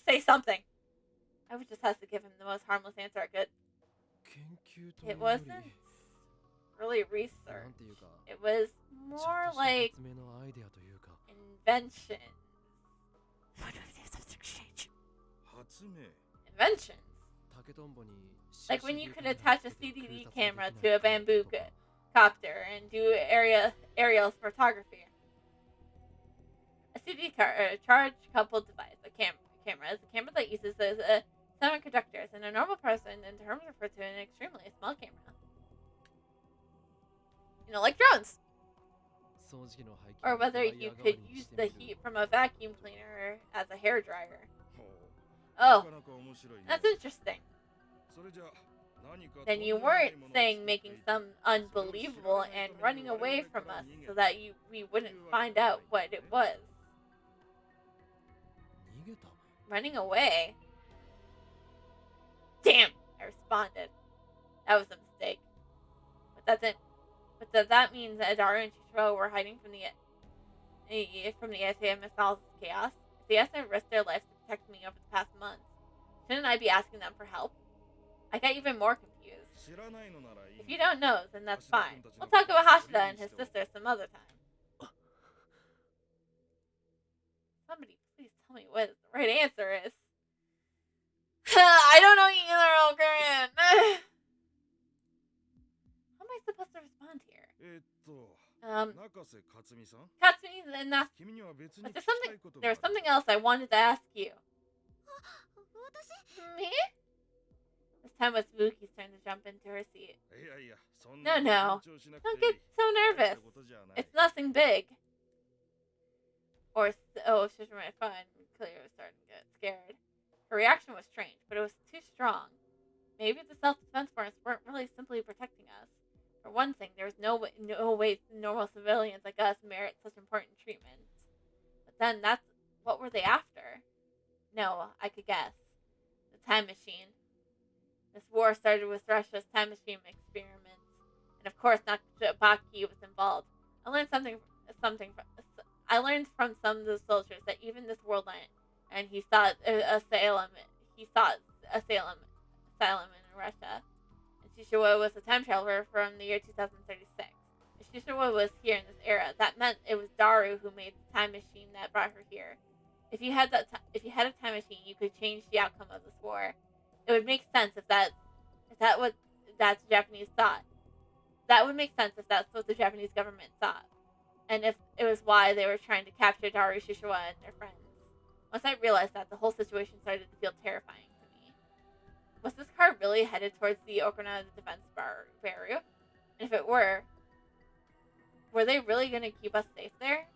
Say something. I would just have to give him the most harmless answer I could. 研究という It より wasn't really なん research. ていうか It was ちょっ more とした like 発明のアイデアというか invention. Exchange. 発明 Inventions. 竹とんぼに Like when you CCD could attach a カメラ CDD つけて空撮 camera でき to ない a か bamboo とか copter and do aerial photography. A charge coupled device, a camera is a camera that uses semiconductors, and a normal person in terms refer to an extremely small camera. Like drones. 掃除機の背景 Or を whether ドライヤ you ー代わ could りに use して the みる heat from a vacuum cleaner as a hair dryer. ほう Oh, なかなか面白いね that's interesting. それじゃ何か Then you とんでもない weren't ものを saying 作ってい making て some それを unbelievable 知らない and ために running 我々 away か from ら us 逃げ so た that we wouldn't find out what it was. 逃げた Running away? Damn! I responded. That was a mistake. But does that mean that Adara and Shishiro were hiding from the SAMSL's chaos? If the SM risked their lives to protect me over the past months, shouldn't I be asking them for help? I got even more confused. 知らないのならいい If you don't know, then that's fine. We'll talk about Hashida and his sister some other time. Somebody please tell me what the right answer is. I don't know either, Ulgrin. How am I supposed to respond here? 中瀬克美さん Katsumi and that's 君には別に but 聞きたいことがあ there's る something else I wanted to ask you. Me? This time it's Buki's turn to jump into her seat. いやいやそん No, な no. 緊張しなく Don't てい get い so 大した nervous. ことじゃない It's nothing big. Or, oh, she's my fun. Clearly starting to get scared. Her reaction was strange, but it was too strong. Maybe the self-defense forms weren't really simply protecting us. For one thing, there was no way normal civilians like us merit such important treatment. But then what were they after? No, I could guess. The time machine. This war started with Russia's time machine experiments. And of course, Nakabaki was involved. I learned I learned from some of the soldiers that even this world and he sought asylum in Russia. And Shishiwa was a time traveler from the year 2036. If Shishiwa was here in this era, that meant it was Daru who made the time machine that brought her here. If you had a time machine, you could change the outcome of this war. It would make sense if that's what the Japanese thought. That would make sense if that's what the Japanese government thought. And if it was why they were trying to capture Daru, Shishiwa, and their friends. Once I realized that, the whole situation started to feel terrifying to me. Was this car really headed towards the Okinawa defense barrier? And if it were they really going to keep us safe there?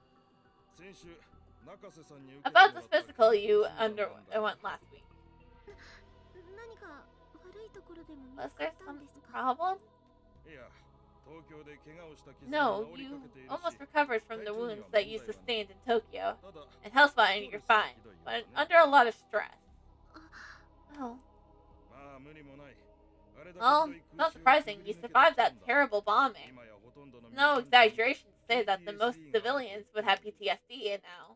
About this physical you underwent last week. Was there some problem? No, you almost recovered from the wounds that you sustained in Tokyo. And health-wise, you're fine, but under a lot of stress. Oh. Well, not surprising, you survived that terrible bombing. No exaggeration to say that the most civilians would have PTSD now.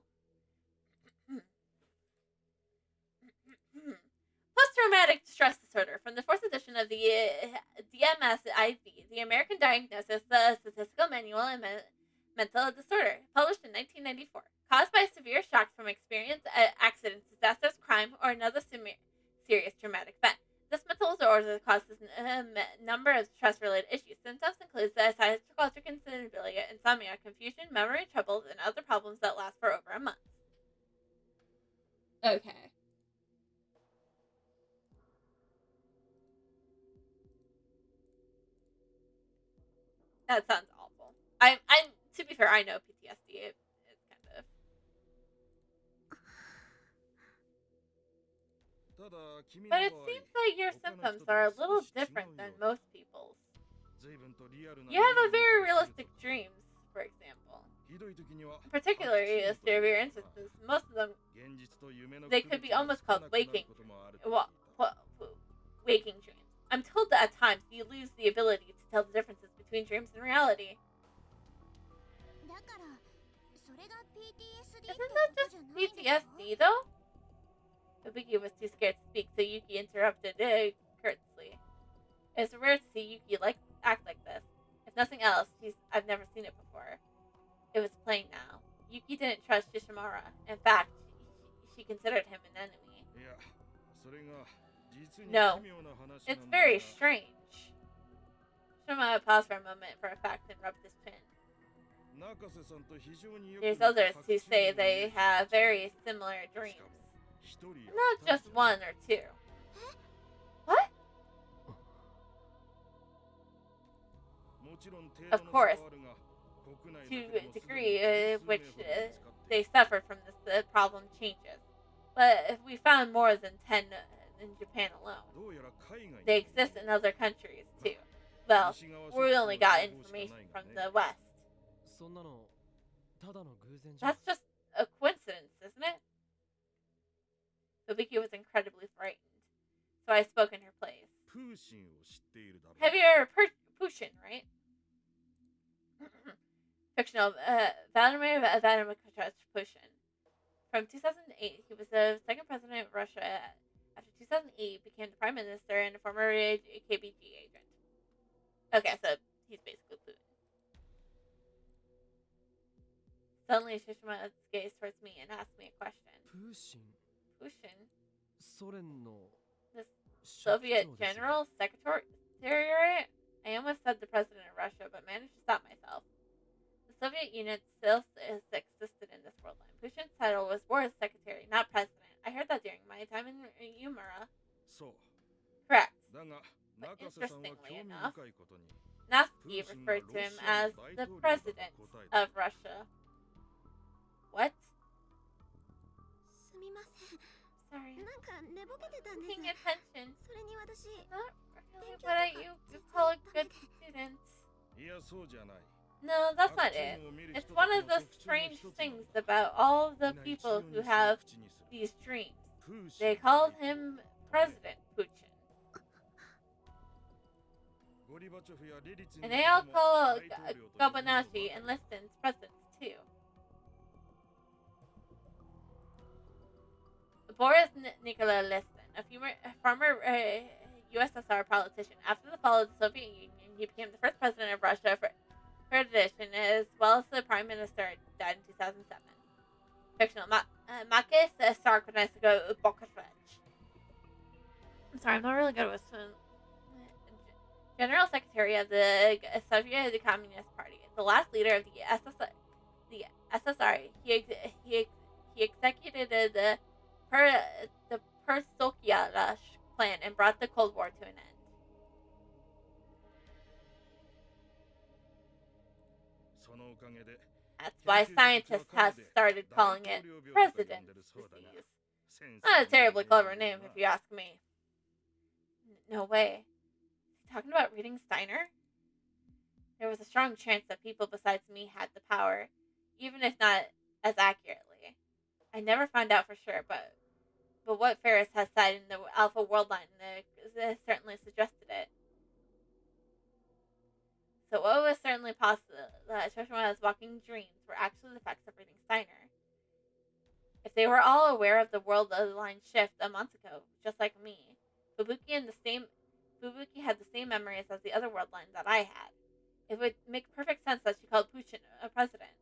Post-traumatic stress disorder from the 4th edition of the DMS-IV, the American Diagnosis, the Statistical Manual and Mental Disorder, published in 1994, caused by severe shocks from experience, accidents, disasters, crime, or another serious traumatic event. This mental disorder causes a number of stress-related issues. Symptoms include psychological instability, insomnia, confusion, memory troubles, and other problems that last for over a month. Okay. That sounds awful. I to be fair, I know PTSD. It's kind of. But it seems like your symptoms are a little different than most people's. You have a very realistic dreams, for example. Particularly in severe instances, most of them, they could be almost called waking dreams. I'm told that at times you lose the ability to tell the differences between dreams and reality. Isn't that just PTSD though? Ibuki was too scared to speak, so Yuki interrupted courteously. It's rare to see Yuki act like this. If nothing else, I've never seen it before. It was plain now. Yuki didn't trust Shishimura. In fact, she considered him an enemy. No, it's very strange. Shishimura paused for a moment for effect and rubbed his chin. There's others who say they have very similar dreams. Not just one or two. What? Of course, to a degree which they suffer from this problem changes. But if we found more than 10 in Japan alone, they exist in other countries too. Well, we only got information from the West. That's just a coincidence, isn't it? Ibuki was incredibly frightened, so I spoke in her place. Have you heard of Pushin, right? Fictional Vladimir Vladimirovich Pushin. From 2008, he was the second president of Russia. After 2008, he became the prime minister and a former KGB agent. Okay, so he's basically Putin. Suddenly, Shishima gazed towards me and asked me a question. Pushin? The Soviet General Secretary? I almost said the president of Russia, but managed to stop myself. The Soviet Union still existed in this world line. Pushin's title was War Secretary, not president. I heard that during my time in Yumura. Correct. But interestingly enough, Natsky referred to him as the president of Russia. What? Sorry. Paying attention. Not really what you call a good student. No, that's not it. It's one of the strange things about all of the people who have these dreams. They called him President Putin. And they all call Gobanashi and Liston's presidents too. Boris Nikola Liston, a former USSR politician. After the fall of the Soviet Union, he became the first president of Russia for tradition, as well as the prime minister, died in 2007. Fictional. Makis Sarkozy Bokatrich. I'm sorry, I'm not really good with General Secretary of the Soviet Communist Party, the last leader of the SSR. He executed the Persokyash plan and brought the Cold War to an end. That's why scientists have started calling it President's disease. Not a terribly clever name, if you ask me. No way. Is he talking about reading Steiner? There was a strong chance that people besides me had the power, even if not as accurately. I never found out for sure, but what Ferris has said in the Alpha World line certainly suggested it. So what was certainly possible that Shoshima's walking dreams were actually the effects of reading Steiner. If they were all aware of the world line shift a month ago, just like me, Fubuki had the same memories as the other world line that I had. It would make perfect sense that she called Putin a president.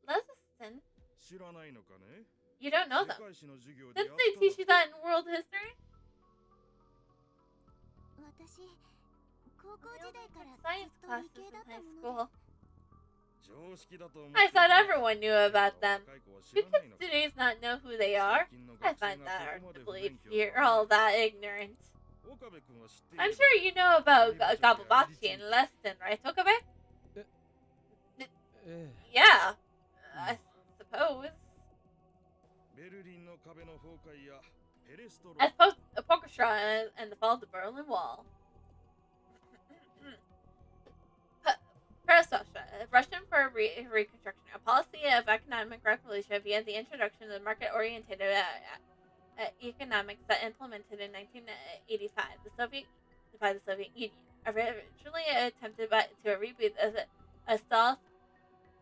Listen. You don't know them. Didn't they teach you that in world history? Science classes in high school. I thought everyone knew about them. Do kids today not know who they are? I find that hard to believe you're all that ignorant. I'm sure you know about Gababachi and Leston, right, Okabe? Yeah, I suppose. I suppose a poker straw and the fall of the Berlin Wall. Russian for Reconstruction, a policy of economic revolution via the introduction of the market-oriented economics that implemented in 1985 by the Soviet Union. Originally attempted to reboot a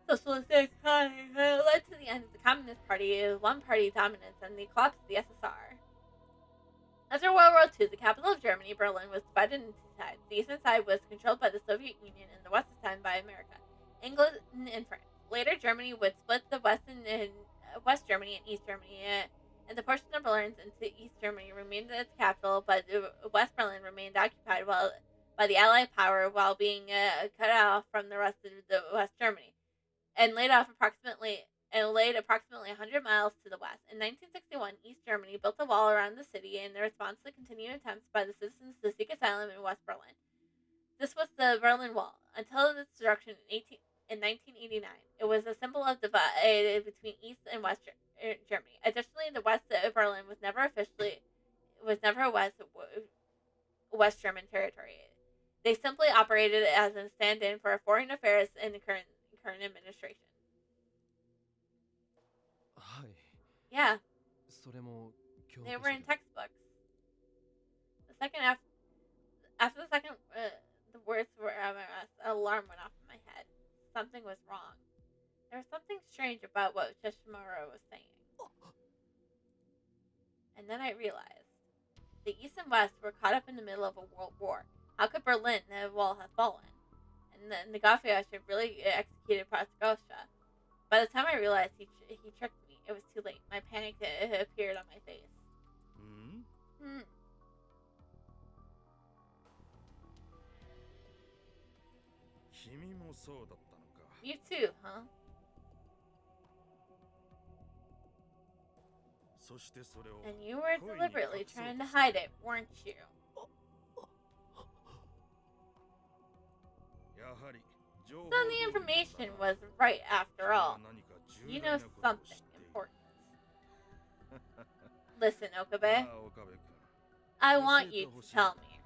socialist economy. Party one-party dominance and the collapse of the USSR. After World War II, the capital of Germany, Berlin, was divided into two sides. The eastern side was controlled by the Soviet Union and the western side by America, England, and France. Later, Germany would split the West Germany and East Germany, and the portion of Berlin into East Germany remained its capital, but West Berlin remained occupied by the Allied power while being cut off from the rest of the West Germany, and laid approximately 100 miles to the west. In 1961, East Germany built a wall around the city in response to continued attempts by the citizens to seek asylum in West Berlin. This was the Berlin Wall. Until its destruction in 1989, it was a symbol of divide between East and West Germany. Additionally, the West of Berlin was never a West German territory. They simply operated as a stand-in for foreign affairs in the current administration. はい。 Yeah, それも教 they 科 were 書 in で。 textbooks. The second after the second, the words were an alarm went off in my head. Something was wrong. There was something strange about what Shishimura was saying. And then I realized the East and West were caught up in the middle of a world war. How could Berlin, the wall, have fallen? And then the Gaffiasha really executed Protagosha. By the time I realized he tricked me, it was too late. My panic appeared on my face. うん 君もそうだったのか。 You too, huh? そしてそれを And you were deliberately trying to hide it, weren't you? やはり So the information was right after all. You know something important. Listen, Okabe. I want you to tell me.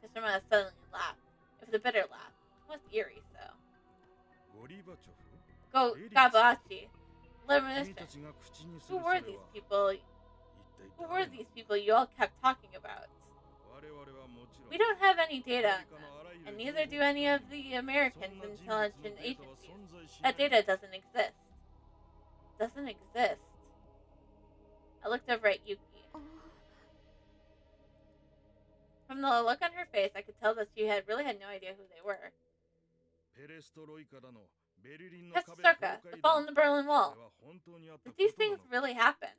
Kishima suddenly laughed. It was a bitter laugh. It was eerie, so. Go, Gabachi. Limitation. Who were these people? Who were these people you all kept talking about? We don't have any data on them, and neither do any of the Americans' intelligence agencies. That data doesn't exist. Doesn't exist. I looked over at Yuki. From the look on her face, I could tell that she really had no idea who they were. Perestroika, the fall in the Berlin Wall. Did these things really happen?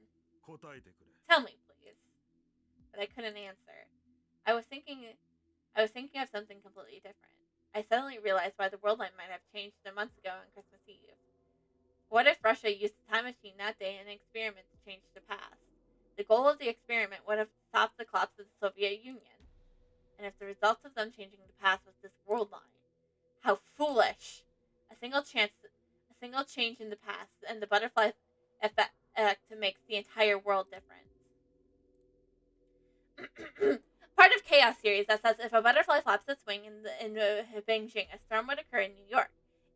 Tell me, please. But I couldn't answer. I was thinking of something completely different. I suddenly realized why the world line might have changed a month ago on Christmas Eve. What if Russia used a time machine that day in an experiment to change the past? The goal of the experiment would have stopped the collapse of the Soviet Union. And if the result of them changing the past was this world line, how foolish! A single change in the past, and the butterfly effect makes the entire world different. Part of Chaos series that says if a butterfly flaps its wing in Beijing, a storm would occur in New York.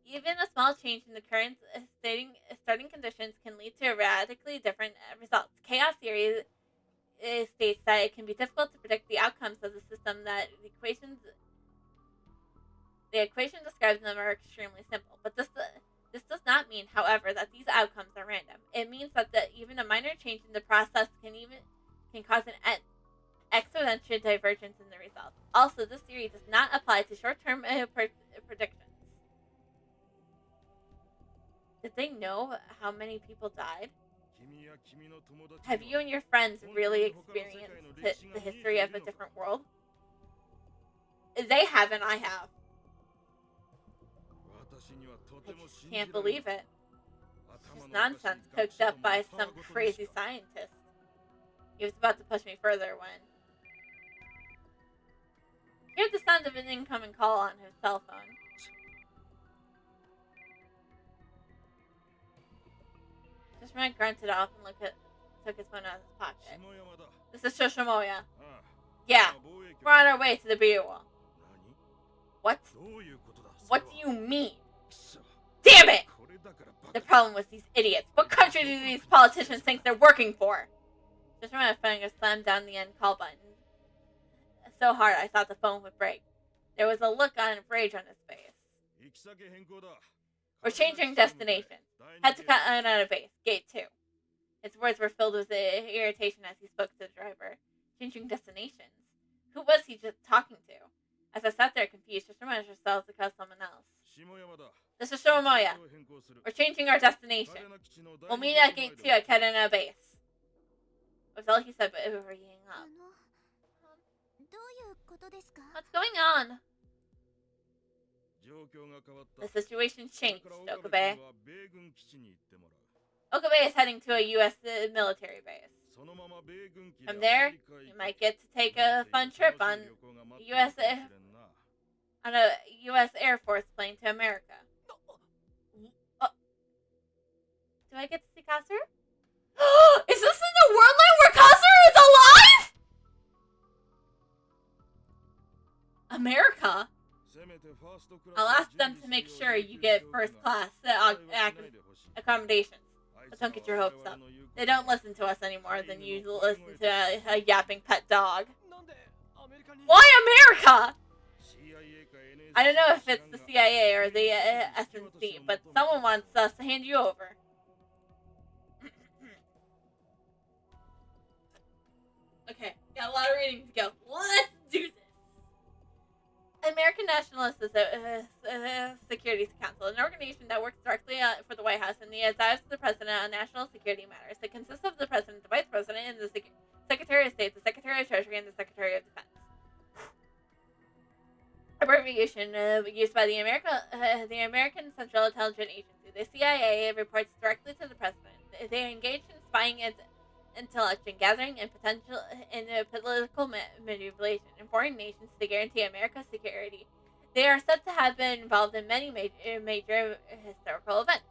Even a small change in the current starting conditions can lead to radically different results. Chaos theory states that it can be difficult to predict the outcomes of the system, that the equation describes them are extremely simple. But this does not mean, however, that these outcomes are random. It means that even a minor change in the process can cause an exponential divergence in the results. Also, this theory does not apply to short-term predictions. Did they know how many people died? Have you and your friends really experienced the history of a different world? They have, and I have. I just can't believe it. It's just nonsense cooked up by some crazy scientist. He was about to push me further when he heard the sound of an incoming call on his cell phone. Shishima grunted off and took his phone out of his pocket. This is Shishimoya. Yeah, we're on our way to the beer wall. What? What do you mean? Damn it! The problem was these idiots. What country do these politicians think they're working for? Shishimoya's finger slammed down the end call button so hard I thought the phone would break. There was a look of rage on his face. We're changing destination. Head to Canada base, gate 2. His words were filled with irritation as he spoke to the driver. Changing destinations? Who was he just talking to? As I sat there confused, just reminded ourselves to call someone else. This is Shimomoya. We're changing our destination. We'll meet at gate 2 at Canada base. Was all he said before hanging up. What's going on? The situation's changed, Okabe. Okabe is heading to a U.S. military base. From there, you might get to take a fun trip on a U.S. Air Force plane to America. Do I get to see Kasuru? Is this in the world line where Kasuru is alive? America? I'll ask them to make sure you get first class accommodations. But don't get your hopes up. They don't listen to us any more than you listen to a yapping pet dog. Why America? I don't know if it's the CIA or the SNC, but someone wants us to hand you over. Okay, got a lot of reading to go. Let's do this. American National Security Council, an organization that works directly for the White House and the advises the President on national security matters. It consists of the President, the Vice President, and the Secretary of State, the Secretary of Treasury, and the Secretary of Defense. Abbreviation used by the American Central Intelligence Agency. The CIA reports directly to the President. They engage in spying and intelligence gathering and political manipulation in foreign nations to guarantee America's security. They are said to have been involved in many major historical events.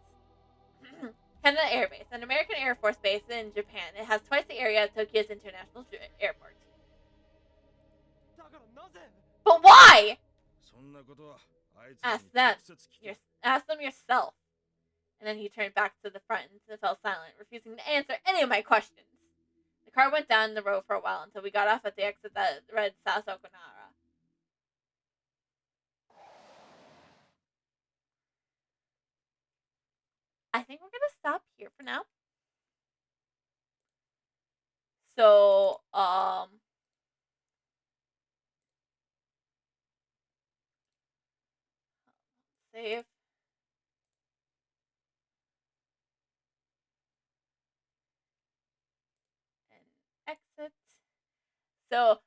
Canada Air Base, an American Air Force base in Japan. It has twice the area of Tokyo's International Airport. But why? Ask them yourself. And then he turned back to the front and fell silent, refusing to answer any of my questions. The car went down the road for a while until we got off at the exit that read South Okinawara. I think we're gonna stop here for now. So, save. Exit. So,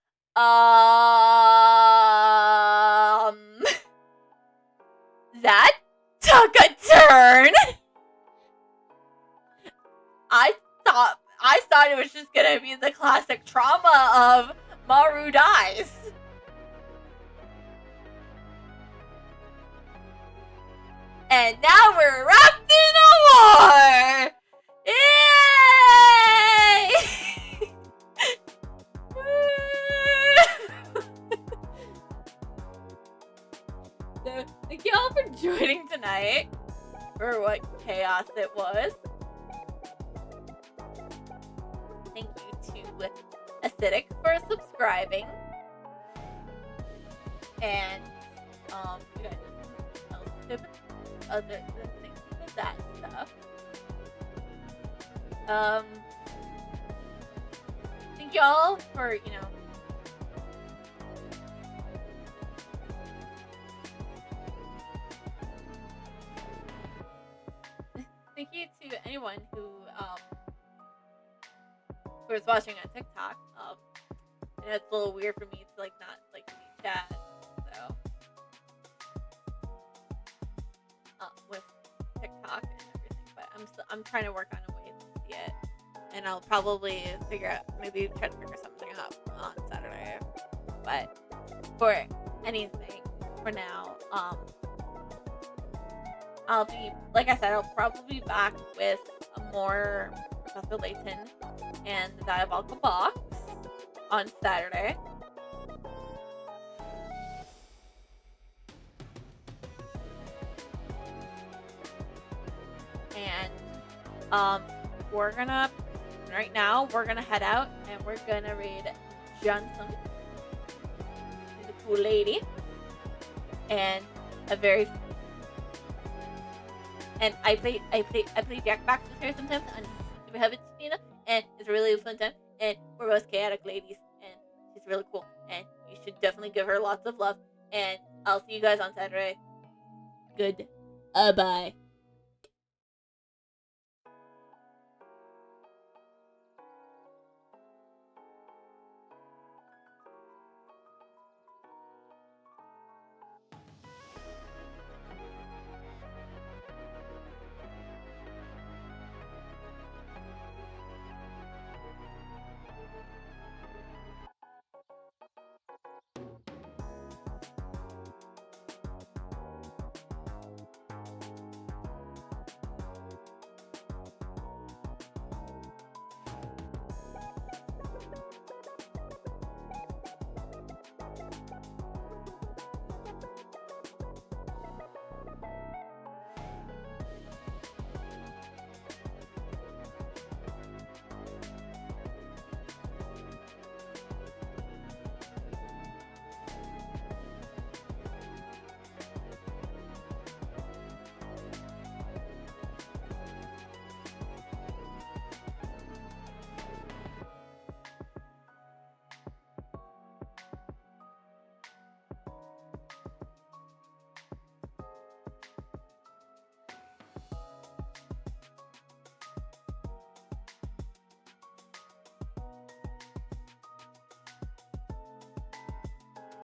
that took a turn. I thought it was just gonna be the classic trauma of Maru dies. And now we're wrapped in a war. Yay! So, thank you all for joining tonight for what chaos it was. Thank you to Acidic for subscribing. And you guys other things with that stuff. Thank you all for, thank you to anyone who was watching on TikTok. I know it's a little weird for me to not see chat, so with TikTok and everything, but I'm trying to work on a way to see it, and I'll probably maybe try to figure something out on Saturday. But for anything, for now, I'll be, like I said, I'll probably be back with more Professor Layton and the Diabolical Box on Saturday. And right now we're gonna head out and we're gonna read Johnson, the cool lady, and and I play Jackbox with her sometimes on Super Habits, and it's a really fun time. And we're both chaotic ladies, and she's really cool. And you should definitely give her lots of love. And I'll see you guys on Saturday. Good. Bye.